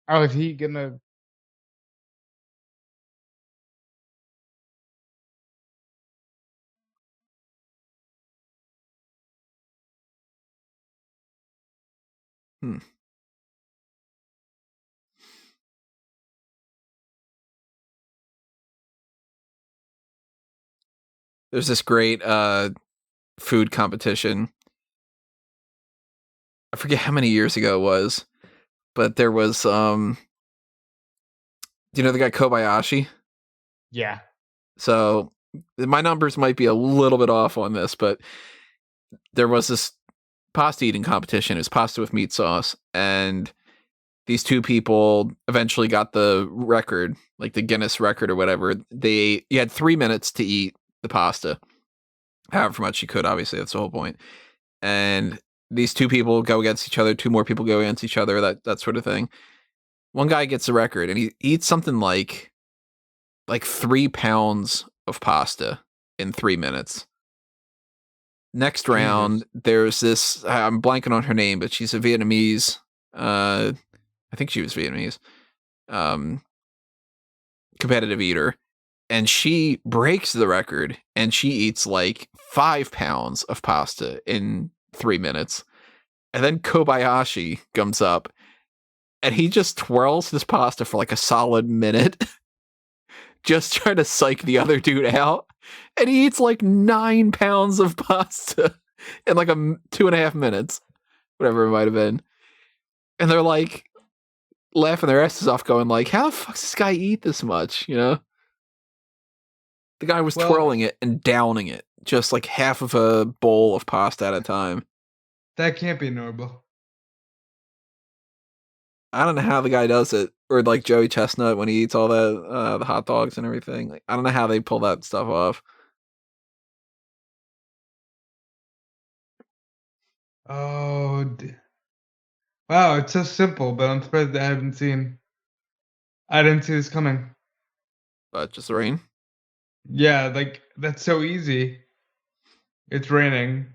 Oh, is he gonna? Hmm. There's this great food competition. I forget how many years ago it was, but there was do you know the guy Kobayashi? Yeah. So my numbers might be a little bit off on this, but there was this pasta eating competition. It was pasta with meat sauce, and these two people eventually got the record, like the Guinness record or whatever. You had 3 minutes to eat the pasta, however much you could. Obviously, that's the whole point. And these two people go against each other. Two more people go against each other. That sort of thing. One guy gets the record, and he eats something like 3 pounds of pasta in 3 minutes. Next round, there's this. I'm blanking on her name, but she's a Vietnamese. I think she was Vietnamese. Um, competitive eater, and she breaks the record, and she eats like 5 pounds of pasta in 3 minutes. And then Kobayashi comes up, and he just twirls his pasta for like a solid minute, just trying to psych the other dude out. And he eats like 9 pounds of pasta in like 2.5 minutes, whatever it might have been. And they're like laughing their asses off, going like, "How the fuck does this guy eat this much?" You know, the guy was Well, twirling it and downing it, just like half of a bowl of pasta at a time. that can't be normal. I don't know how the guy does it, or like Joey Chestnut when he eats all the hot dogs and everything. Like, I don't know how they pull that stuff off. Oh, wow, it's so simple, but I'm surprised I didn't see this coming. But just the rain. Yeah, like that's so easy. It's raining.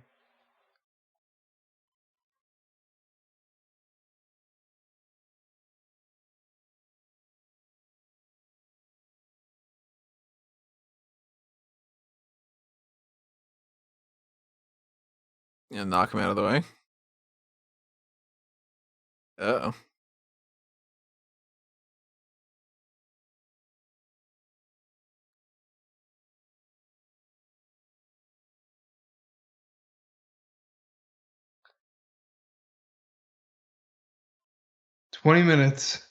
And knock him out of the way. Oh. 20 minutes.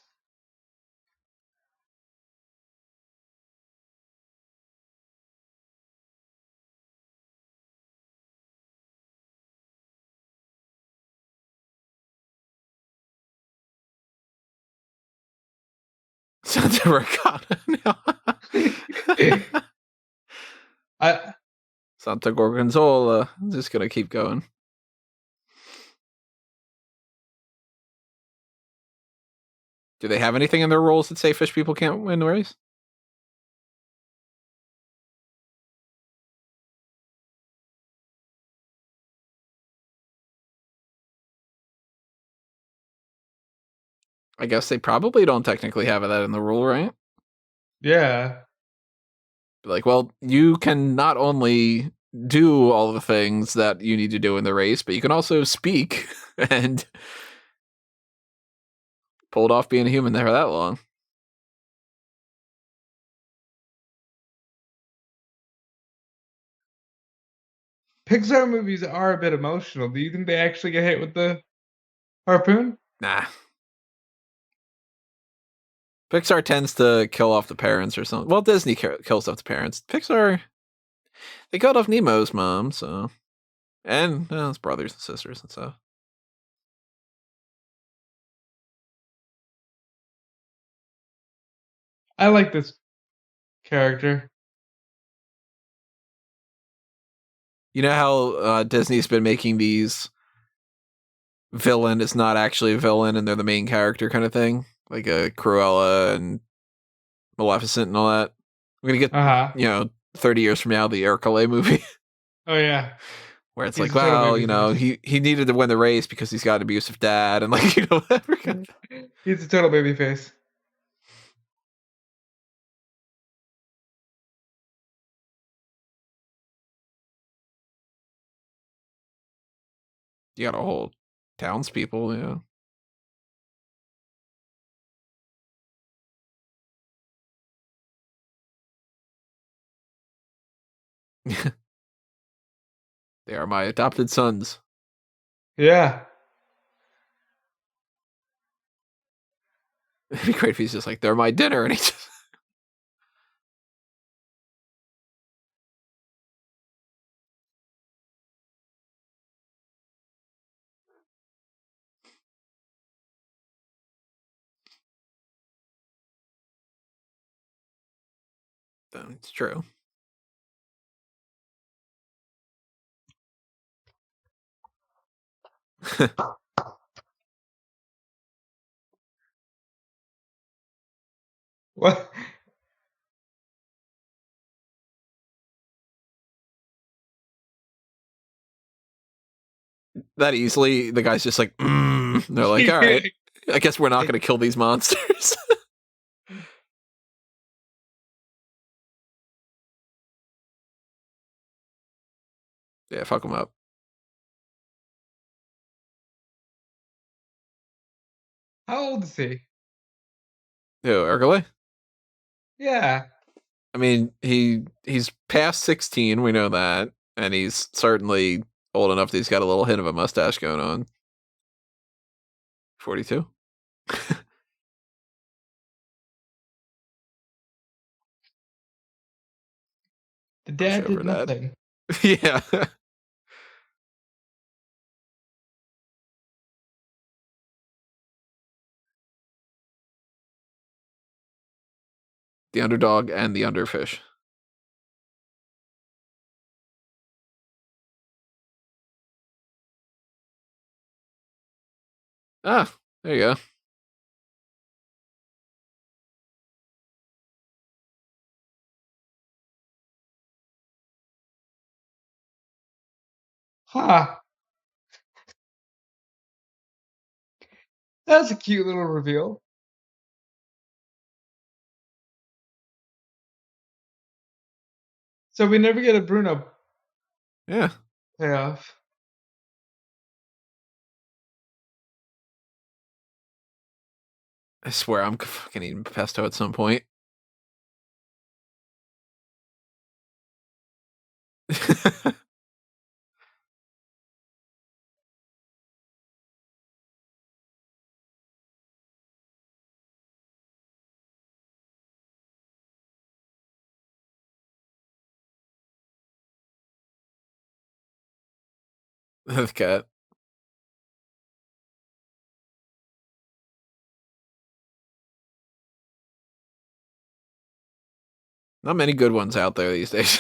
Santa Ricotta now. I Santa Gorgonzola. I'm just gonna keep going. Do they have anything in their rules that say fish people can't win the race? I guess they probably don't technically have that in the rule, right? yeah. Like, well, you can not only do all the things that you need to do in the race, but you can also speak and pulled off being a human there for that long. Pixar movies are a bit emotional. Do you think they actually get hit with the harpoon? Nah. Pixar tends to kill off the parents or something. Well, Disney kills off the parents. Pixar, they killed off Nemo's mom, so. And his brothers and sisters and stuff. I like this character. You know how Disney's been making these villain is not actually a villain and they're the main character kind of thing? Like a Cruella and Maleficent and all that. We're going to get, Uh-huh. 30 years from now, the Ercole movie. Oh yeah. Where it's He's like, a total well, babyface. he needed to win the race because he's got an abusive dad and like, whatever. He's a total babyface. You got a whole townspeople, They are my adopted sons. Yeah. It'd be great if he's just like, they're my dinner, and he just. It's true. What? That easily, the guy's just like, they're like, all right, I guess we're not going to kill these monsters. Yeah, fuck him up. How old is he? Who, Urkeley? Yeah. I mean, he's past 16, we know that, and he's certainly old enough that he's got a little hint of a mustache going on. 42? The Push dad over did that. nothing. Yeah. The underdog and the underfish. Ah, there you go. Ha! That's a cute little reveal. So we never get a Bruno Yeah. payoff. I swear I'm fucking eating pesto at some point. The cat. Not many good ones out there these days.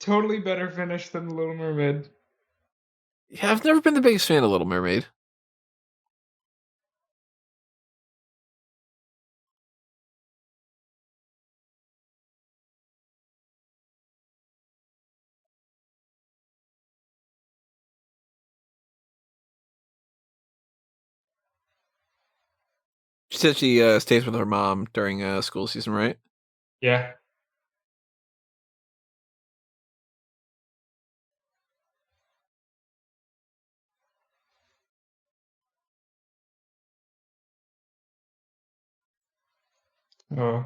Totally better finish than The Little Mermaid. Yeah, I've never been the biggest fan of Little Mermaid. She said she stays with her mom during school season, right? Yeah. Oh.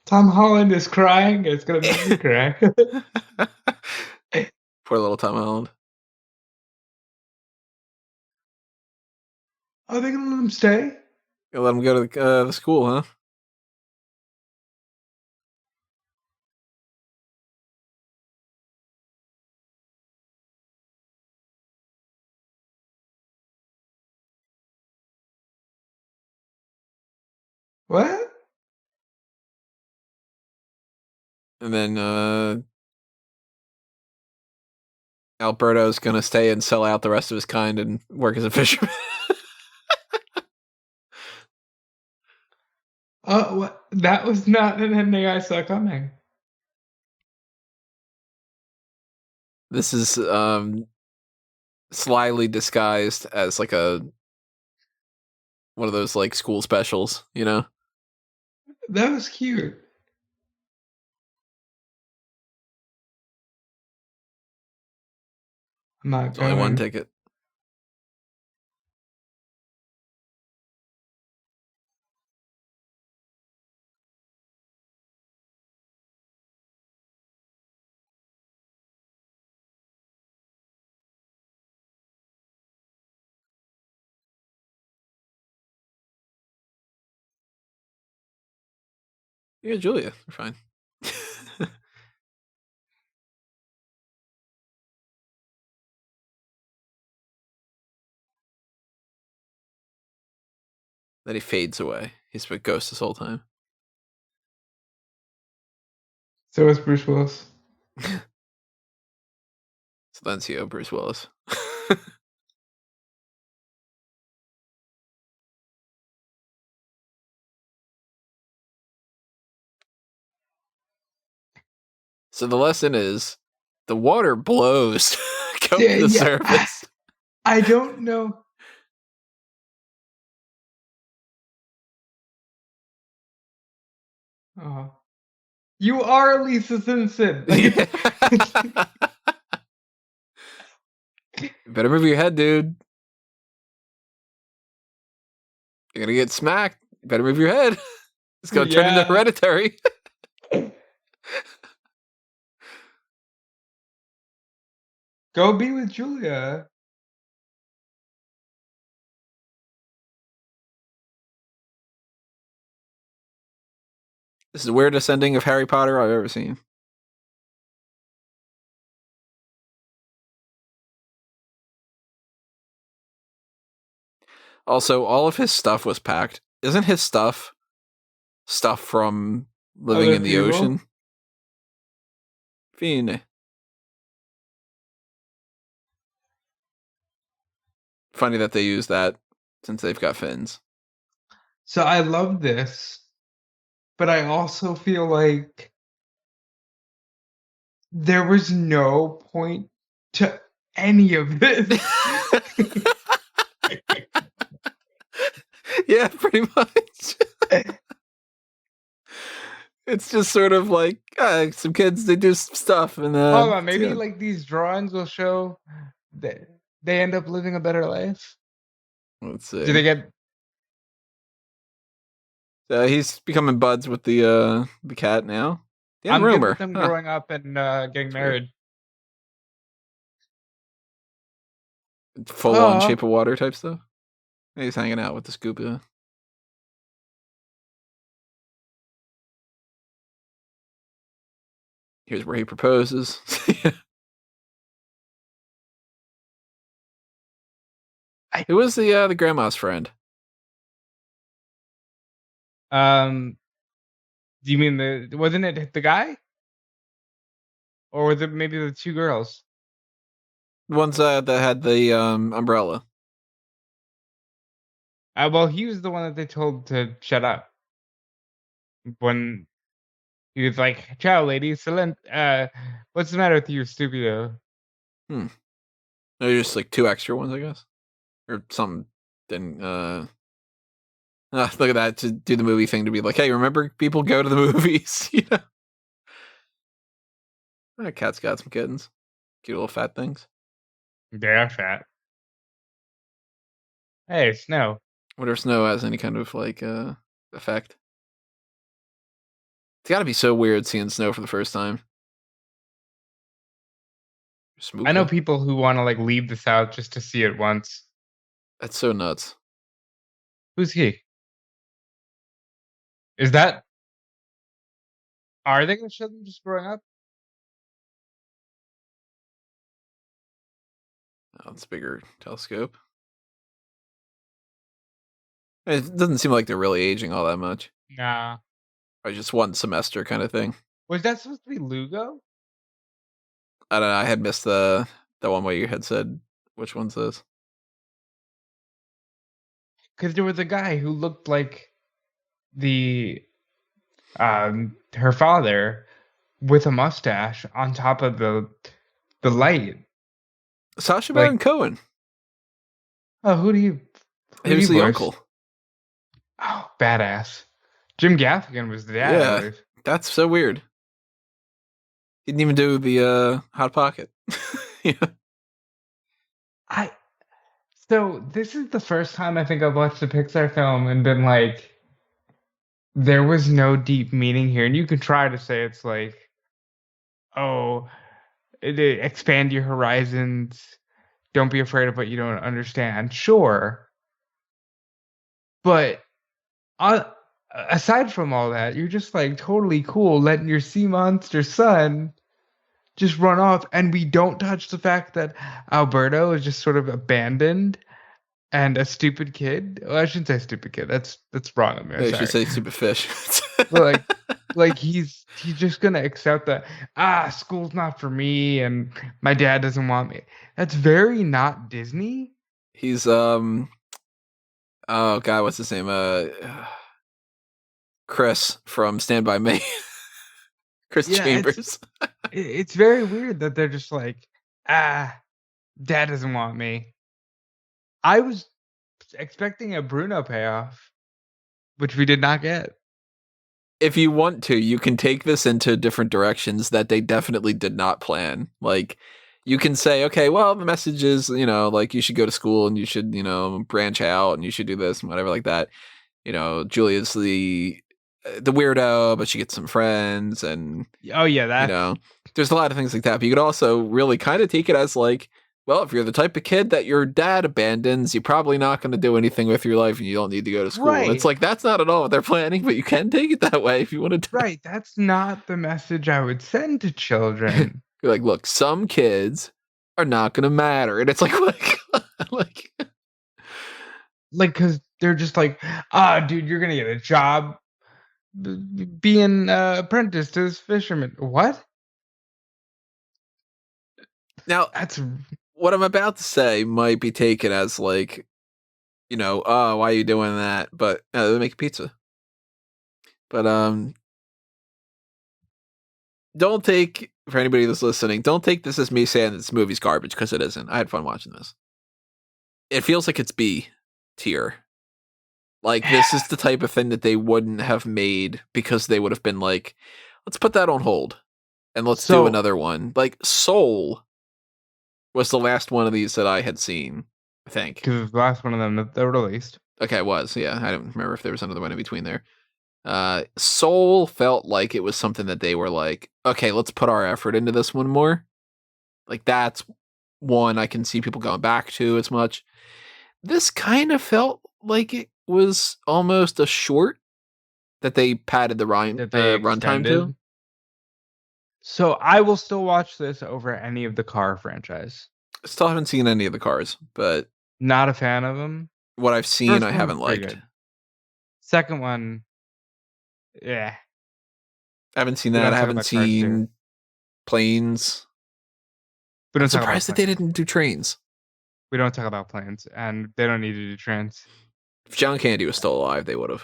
Tom Holland is crying. It's gonna make me cry. Poor little Tom Holland. Are they gonna let him stay? You let him go to the school, huh? What? And then Alberto's gonna stay and sell out the rest of his kind and work as a fisherman. Oh, what? That was not an ending I saw coming. This is slyly disguised as like a one of those like school specials, you know? That was cute. I'm not It's only one going. ticket. Yeah, Julia, you're fine. Then he fades away. He's been a ghost this whole time. So is Bruce Willis. Silencio, Bruce Willis. So the lesson is the water blows come to the Yeah, surface. I don't know. Oh. You are Lisa Simpson. Like Yeah. Better move your head, dude. You're gonna get smacked. Better move your head. It's gonna turn into yeah. Hereditary. Go be with Julia. This is the weirdest ending of Harry Potter I've ever seen. Also, all of his stuff was packed. Isn't his stuff from living Other in the ocean? people. Fine. Funny that they use that since they've got fins. So I love this, but I also feel like there was no point to any of this. Yeah, pretty much. It's just sort of like some kids, they do some stuff, and Hold on, yeah. maybe like these drawings will show that they end up living a better life. Let's Do they see. get? He's becoming buds with the cat now. Dan I'm good with Rumor, them huh? growing up and getting That's weird. married. Full on Shape Oh, of Water type stuff. He's hanging out with the scuba. Here's where he proposes. Who was the grandma's friend? Do you mean wasn't it the guy, or was it maybe the two girls? The ones that had the umbrella. Well, he was the one that they told to shut up when he was like, "Ciao, lady, what's the matter with you, stupido?" Hmm. They're just like two extra ones, I guess, or something. Didn't look at that, to do the movie thing, to be like, hey, remember people go to the movies, you know? That cat's got some kittens, cute little fat things. They are fat. Hey, Snow. Wonder if snow has any kind of like effect. It's got to be so weird seeing snow for the first time. I know Smooka. people who want to like leave the South just to see it once. That's so nuts. Who's he? Is that? Are they going to show them just growing up? Oh, it's a bigger telescope. It doesn't seem like they're really aging all that much. Nah. Or just one semester kind of thing. Was that supposed to be Lugo? I don't know. I had missed the one where you had said which one's this. Because there was a guy who looked like the her father with a mustache on top of the light. Sacha Like, Baron Cohen. oh, who do Who's you the voice? uncle? Oh, badass. Jim Gaffigan was the dad, I Yeah, believe. that's so weird. He didn't even do the Hot Pocket. Yeah. I So this is the first time I think I've watched a Pixar film and been like, there was no deep meaning here. And you can try to say it's like, oh, expand your horizons. Don't be afraid of what you don't understand. Sure. But uh, aside from all that, you're just like totally cool letting your sea monster son just run off. And we don't touch the fact that Alberto is just sort of abandoned and a stupid kid. Well, I shouldn't say stupid kid. That's wrong of me. I'm I should sorry. say stupid fish. But like he's just gonna accept that school's not for me and my dad doesn't want me. That's very not Disney. He's oh god, what's his name? Chris from Stand By Me. Chris Yeah, Chambers. it's very weird that they're just like, ah, dad doesn't want me. I was expecting a Bruno payoff, which we did not get. If you want to, you can take this into different directions that they definitely did not plan. Like, you can say, okay, well, the message is, like you should go to school and you should, branch out and you should do this and whatever like that. Julia's the weirdo, but she gets some friends and, Oh yeah, you that's know, there's a lot of things like that. But you could also really kind of take it as like, well, if you're the type of kid that your dad abandons, you're probably not going to do anything with your life and you don't need to go to school. And it's right. like, that's not at all what they're planning, but you can take it that way if you want to. Right, that's not the message I would send to children. You're like, look, some kids are not going to matter. And it's like, like, Like, because they're just like, ah, dude, you're gonna get a job being apprentice to this fisherman. What? now, That's what I'm about to say might be taken as like, oh, why are you doing that? But they're making pizza. But don't take, for anybody that's listening, don't take this as me saying this movie's garbage, because it isn't. I had fun watching this. It feels like it's B tier. Like, this is the type of thing that they wouldn't have made because they would have been like, let's put that on hold and let's do so another one. Like, Soul was the last one of these that I had seen, I think. because it's the last one of them that they released. Okay, it was. Yeah, I don't remember if there was another one in between there. Soul felt like it was something that they were like, okay, let's put our effort into this one more. Like, that's one I can see people going back to as much. This kind of felt like it was almost a short that they padded the That they runtime to. extended. So I will still watch this over any of the car franchise. Still haven't seen any of the cars, but Not a fan of them. what I've seen, First I one was haven't pretty liked. good. Second one, yeah. I haven't seen We that. don't I talk haven't about cars here. seen Planes. We I'm don't talk about surprised that they planes. didn't do Trains. We don't talk about planes, and they don't need to do trains. If John Candy was still alive, they would have.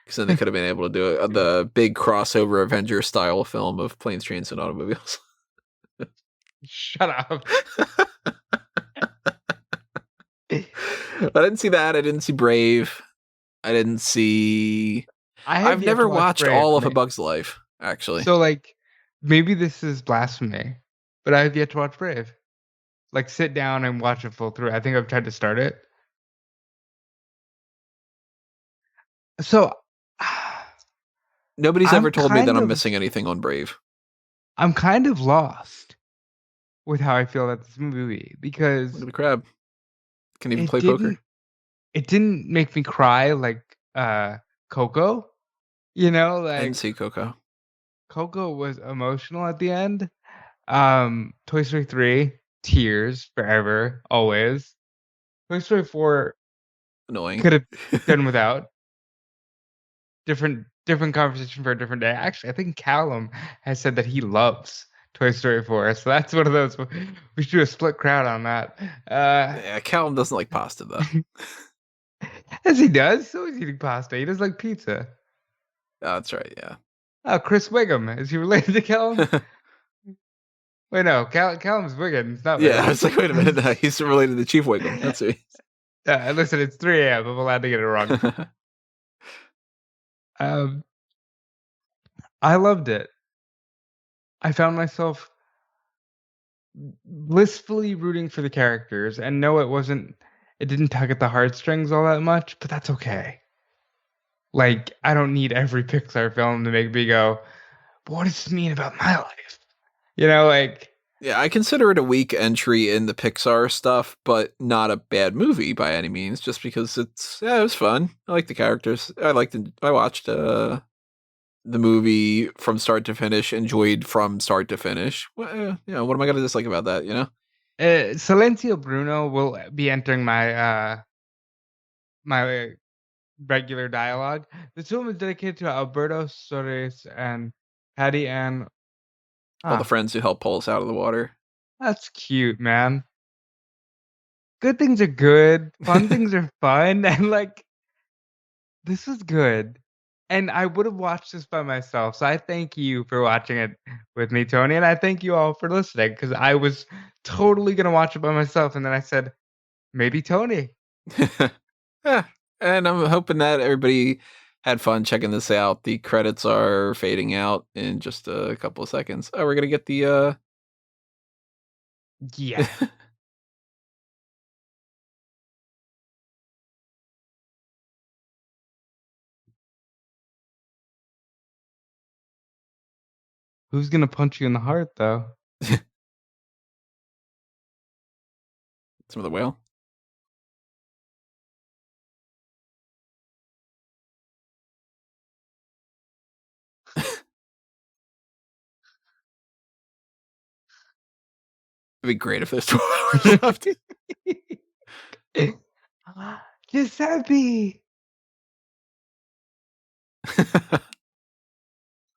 Because then they could have been able to do the big crossover Avenger style film of Planes, Trains, and Automobiles. Shut up. I didn't see that. I didn't see Brave. I didn't see. I've Yet to never watch watched Brave, all of A Bug's Life, actually. So, like, maybe this is blasphemy, but I have yet to watch Brave. Like, sit down and watch it full through. I think I've tried to start it. So, Nobody's I'm ever told me that kind I'm of missing anything on Brave. I'm kind of lost with how I feel about this movie because Look at the crab. Can even it play poker. didn't make me cry like Coco. You know, I didn't like see Coco. Coco was emotional at the end. Toy Story 3, tears forever, always. Toy Story 4 Annoying. could have done without. Different conversation for a different day. Actually, I think Callum has said that he loves Toy Story 4, so that's one of those. We should do a split crowd on that. Yeah, Callum doesn't like pasta, though. As he does, so he's eating pasta. He does like pizza. Oh, that's right, yeah. Oh, Chris Wiggum. Is he related to Callum? Wait, no. Callum's Wiggum. It's not Yeah, Wiggum. I was like, wait a minute. No, he's related to Chief Wiggum. That's it. Listen, it's 3 a.m. I'm allowed to get it wrong. I loved it. I found myself blissfully rooting for the characters, and no, it didn't tug at the heartstrings all that much, but that's okay. Like, I don't need every Pixar film to make me go, but what does this mean about my life? You know, like. Yeah, I consider it a weak entry in the Pixar stuff, but not a bad movie by any means, just because it was fun. I like the characters. I watched the movie from start to finish, enjoyed from start to finish. Well, what am I going to dislike about that, Silencio Bruno will be entering my my regular dialogue. This film is dedicated to Alberto Soares and Patty Ann. All the friends who helped pull us out of the water. That's cute, man. Good things are good. Fun things are fun. And, like, this was good. And I would have watched this by myself. So I thank you for watching it with me, Tony, and I thank you all for listening because I was totally gonna watch it by myself, and then I said maybe Tony. Yeah, and I'm hoping that everybody had fun checking this out. The credits are fading out in just a couple of seconds. Oh, we're gonna get the Yeah. Who's gonna punch you in the heart though? some of the whale. It'd be great if there's 12 hours left. Giuseppe.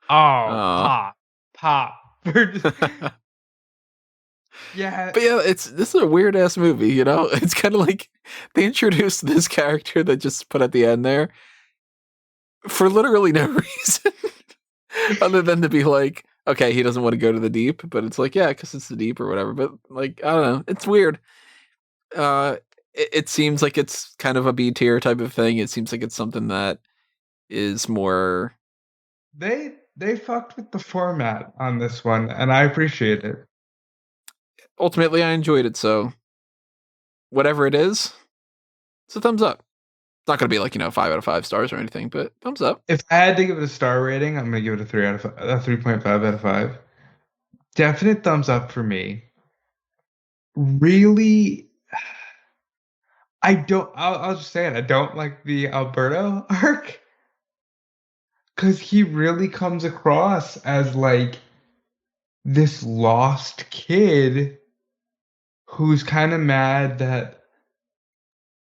Oh, Aw. pop. Yeah, But yeah, this is a weird ass movie, you know? It's kind of like they introduced this character that just put at the end there for literally no reason other than to be like, okay, he doesn't want to go to the deep, but it's like, yeah, because it's the deep or whatever. But like, I don't know, it's weird. It seems like it's kind of a B tier type of thing. It seems like it's something that is more. they fucked with the format on this one, and I appreciate it. Ultimately, I enjoyed it, so whatever it is, it's a thumbs up. It's not gonna be like 5 out of 5 stars or anything, but thumbs up. If I had to give it a star rating, I'm gonna give it a 3 out of 5, a 3.5 out of 5. Definite thumbs up for me. Really, I don't. I'll just say it. I don't like the Alberto arc because he really comes across as like this lost kid who's kind of mad that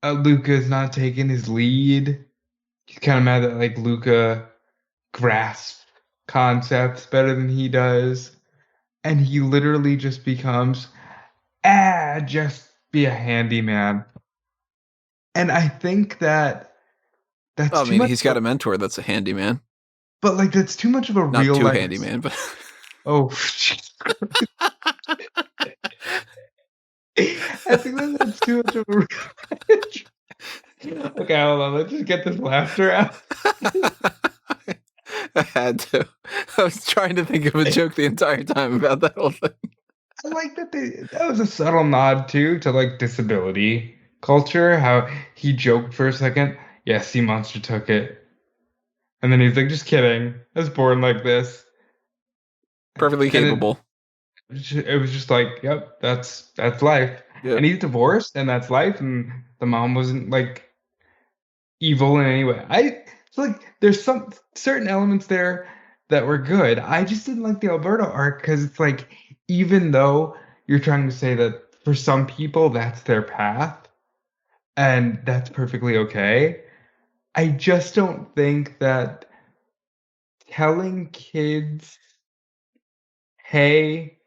Luca's not taking his lead. He's kind of mad that like Luca grasps concepts better than he does, and he literally just becomes just be a handyman. And I think that that's Well, I too mean, much he's of got a mentor that's a handyman, but like that's too much of a not real too life handyman, but oh I think that's too much of a real okay, hold on, let's just get this laughter out. I had to. I was trying to think of a joke the entire time about that whole thing. I like that that was a subtle nod too to like disability culture, how he joked for a second, yeah, Sea Monster took it. And then he's like, just kidding. I was born like this. Perfectly And capable. it was just like, yep, that's life. Yep. And he's divorced, and that's life. And the mom wasn't like evil in any way. So like there's some certain elements there that were good. I just didn't like the Alberto arc because it's like even though you're trying to say that for some people that's their path and that's perfectly okay, I just don't think that telling kids, hey,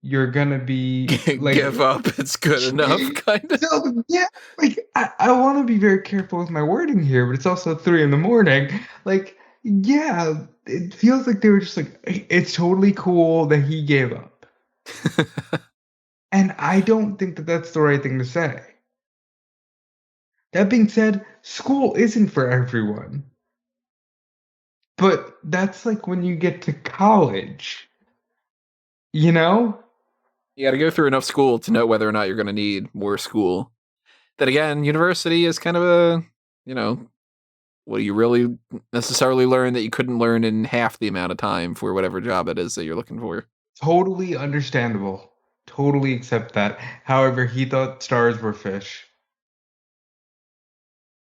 you're gonna be like Give up. It's good enough, kind of. so yeah, like I want to be very careful with my wording here, but it's also 3 in the morning. Like, yeah, it feels like they were just like it's totally cool that he gave up, and I don't think that that's the right thing to say. That being said, school isn't for everyone, but that's like when you get to college, you know? You got to go through enough school to know whether or not you're going to need more school. Then again, university is kind of a, what do you really necessarily learn that you couldn't learn in half the amount of time for whatever job it is that you're looking for? Totally understandable. Totally accept that. However, he thought stars were fish.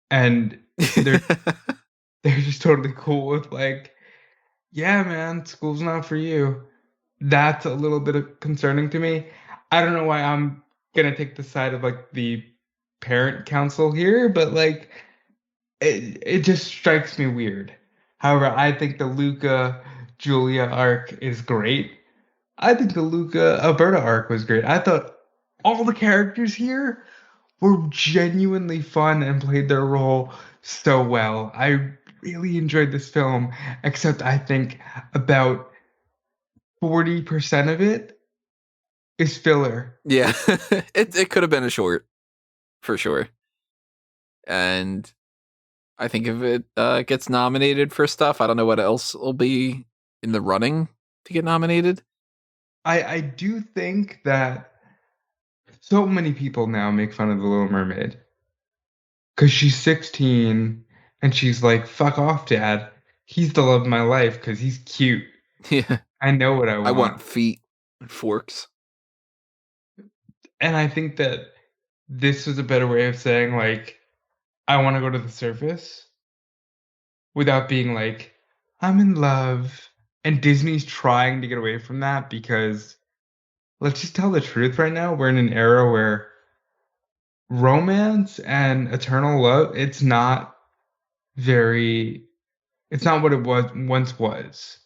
And they're they're just totally cool with like, yeah, man, school's not for you. That's a little bit concerning to me. I don't know why I'm gonna take the side of like the parent council here, but like it just strikes me weird. However, I think the Luca Julia arc is great. I think the Luca Alberta arc was great. I thought all the characters here were genuinely fun and played their role so well. really enjoyed this film, except I think about 40% of it is filler. Yeah, it could have been a short for sure. And I think if it gets nominated for stuff, I don't know what else will be in the running to get nominated. I do think that so many people now make fun of The Little Mermaid because she's 16 and she's like, fuck off, dad. He's the love of my life because he's cute. Yeah, I know what I I want want. feet and forks. And I think that this was a better way of saying, like, I want to go to the surface without being like, I'm in love. And Disney's trying to get away from that because let's just tell the truth right now. We're in an era where romance and eternal love, very, it's not what it once was,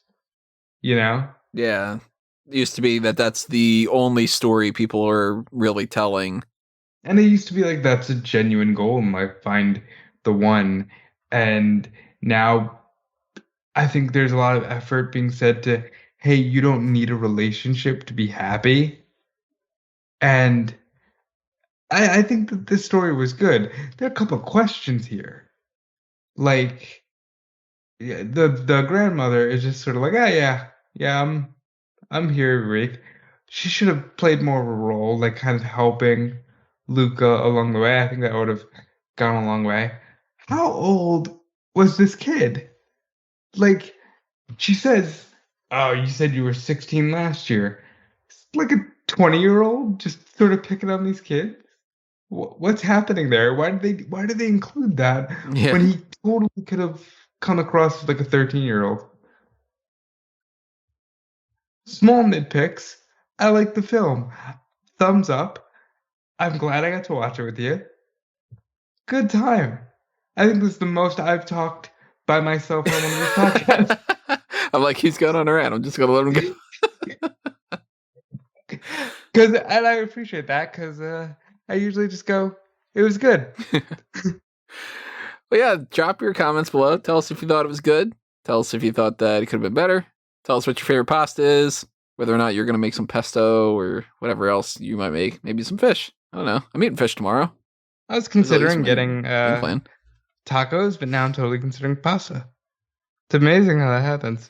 you know? Yeah, it used to be that's the only story people are really telling. And it used to be like that's a genuine goal in life, find the one. And now I think there's a lot of effort being said to, hey, you don't need a relationship to be happy. And I think that this story was good. There are a couple of questions here. Like yeah, the grandmother is just sort of like, oh yeah, I'm here every week. She should have played more of a role, like kind of helping Luca along the way. I think that would have gone a long way. How old was this kid? Like, she says, oh, you said you were 16 last year. It's like a 20-year-old just sort of picking on these kids. What's happening there? Why did they include that Yeah, when he totally could have come across as like a 13-year-old? Small nitpicks. I like the film. Thumbs up. I'm glad I got to watch it with you. Good time. I think this is the most I've talked by myself on one of these podcasts. I'm like, he's going on a rant. I'm just gonna let him go. And I appreciate that because I usually just go, it was good. But yeah, drop your comments below. Tell us if you thought it was good. Tell us if you thought that it could have been better. Tell us what your favorite pasta is. Whether or not you're gonna make some pesto or whatever else you might make. Maybe some fish. I don't know. I'm eating fish tomorrow. I was That's at least considering my getting game plan. tacos, but now I'm totally considering pasta. It's amazing how that happens.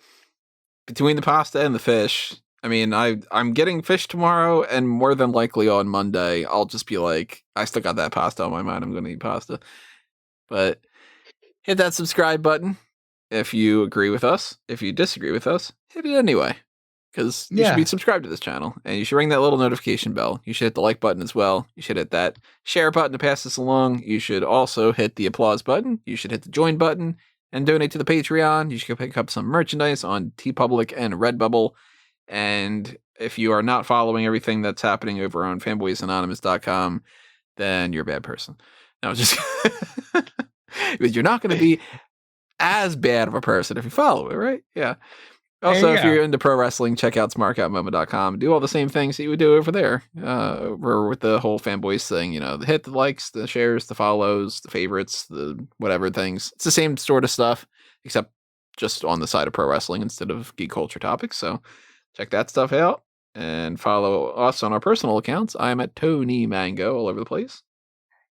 Between the pasta and the fish, I mean, I'm getting fish tomorrow, and more than likely on Monday, I'll just be like, I still got that pasta on my mind. I'm gonna eat pasta. But hit that subscribe button if you agree with us. If you disagree with us, hit it anyway. Because you should be Yeah. subscribed to this channel, and you should ring that little notification bell. You should hit the like button as well. You should hit that share button to pass this along. You should also hit the applause button. You should hit the join button and donate to the Patreon. You should go pick up some merchandise on TeePublic and Redbubble. And if you are not following everything that's happening over on fanboysanonymous.com, then you're a bad person. No, just because you're not going to be as bad of a person if you follow it, right? Yeah. There Also, you if you're go. into pro wrestling, check out smarkoutmoment.com. Do all the same things that you would do over there, over with the whole fanboys thing. You know, hit the likes, the shares, the follows, the favorites, the whatever things. It's the same sort of stuff, except just on the side of pro wrestling instead of geek culture topics. So check that stuff out and follow us on our personal accounts. I am at Tony Mango all over the place.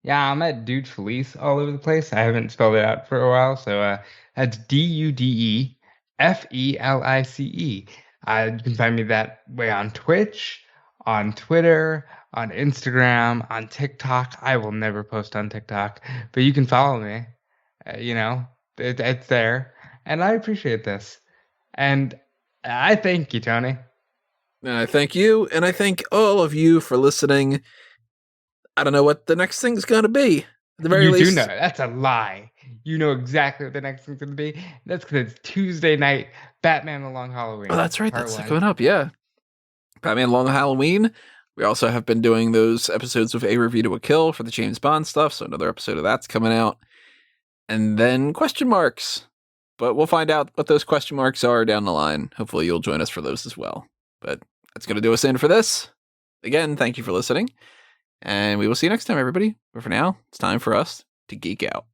Yeah, I'm at Dude Felice all over the place. I haven't spelled it out for a while, so that's DUDEFELICE. You can find me that way on Twitch, on Twitter, on Instagram, on TikTok. I will never post on TikTok, but you can follow me. It's there, and I appreciate this, and I thank you, Tony. And I thank you, and I thank all of you for listening. I don't know what the next thing's going to be. At the very You do least, know. That's a lie. You know exactly what the next thing's going to be. That's because it's Tuesday night, Batman: The Long Halloween. oh, that's right. Part That's one. coming up. Yeah. Batman Long Halloween. We also have been doing those episodes of A Review to a Kill for the James Bond stuff. So another episode of that's coming out. And then question marks. But we'll find out what those question marks are down the line. Hopefully you'll join us for those as well. But that's going to do us in for this. Again, thank you for listening. And we will see you next time, everybody. But for now, it's time for us to geek out.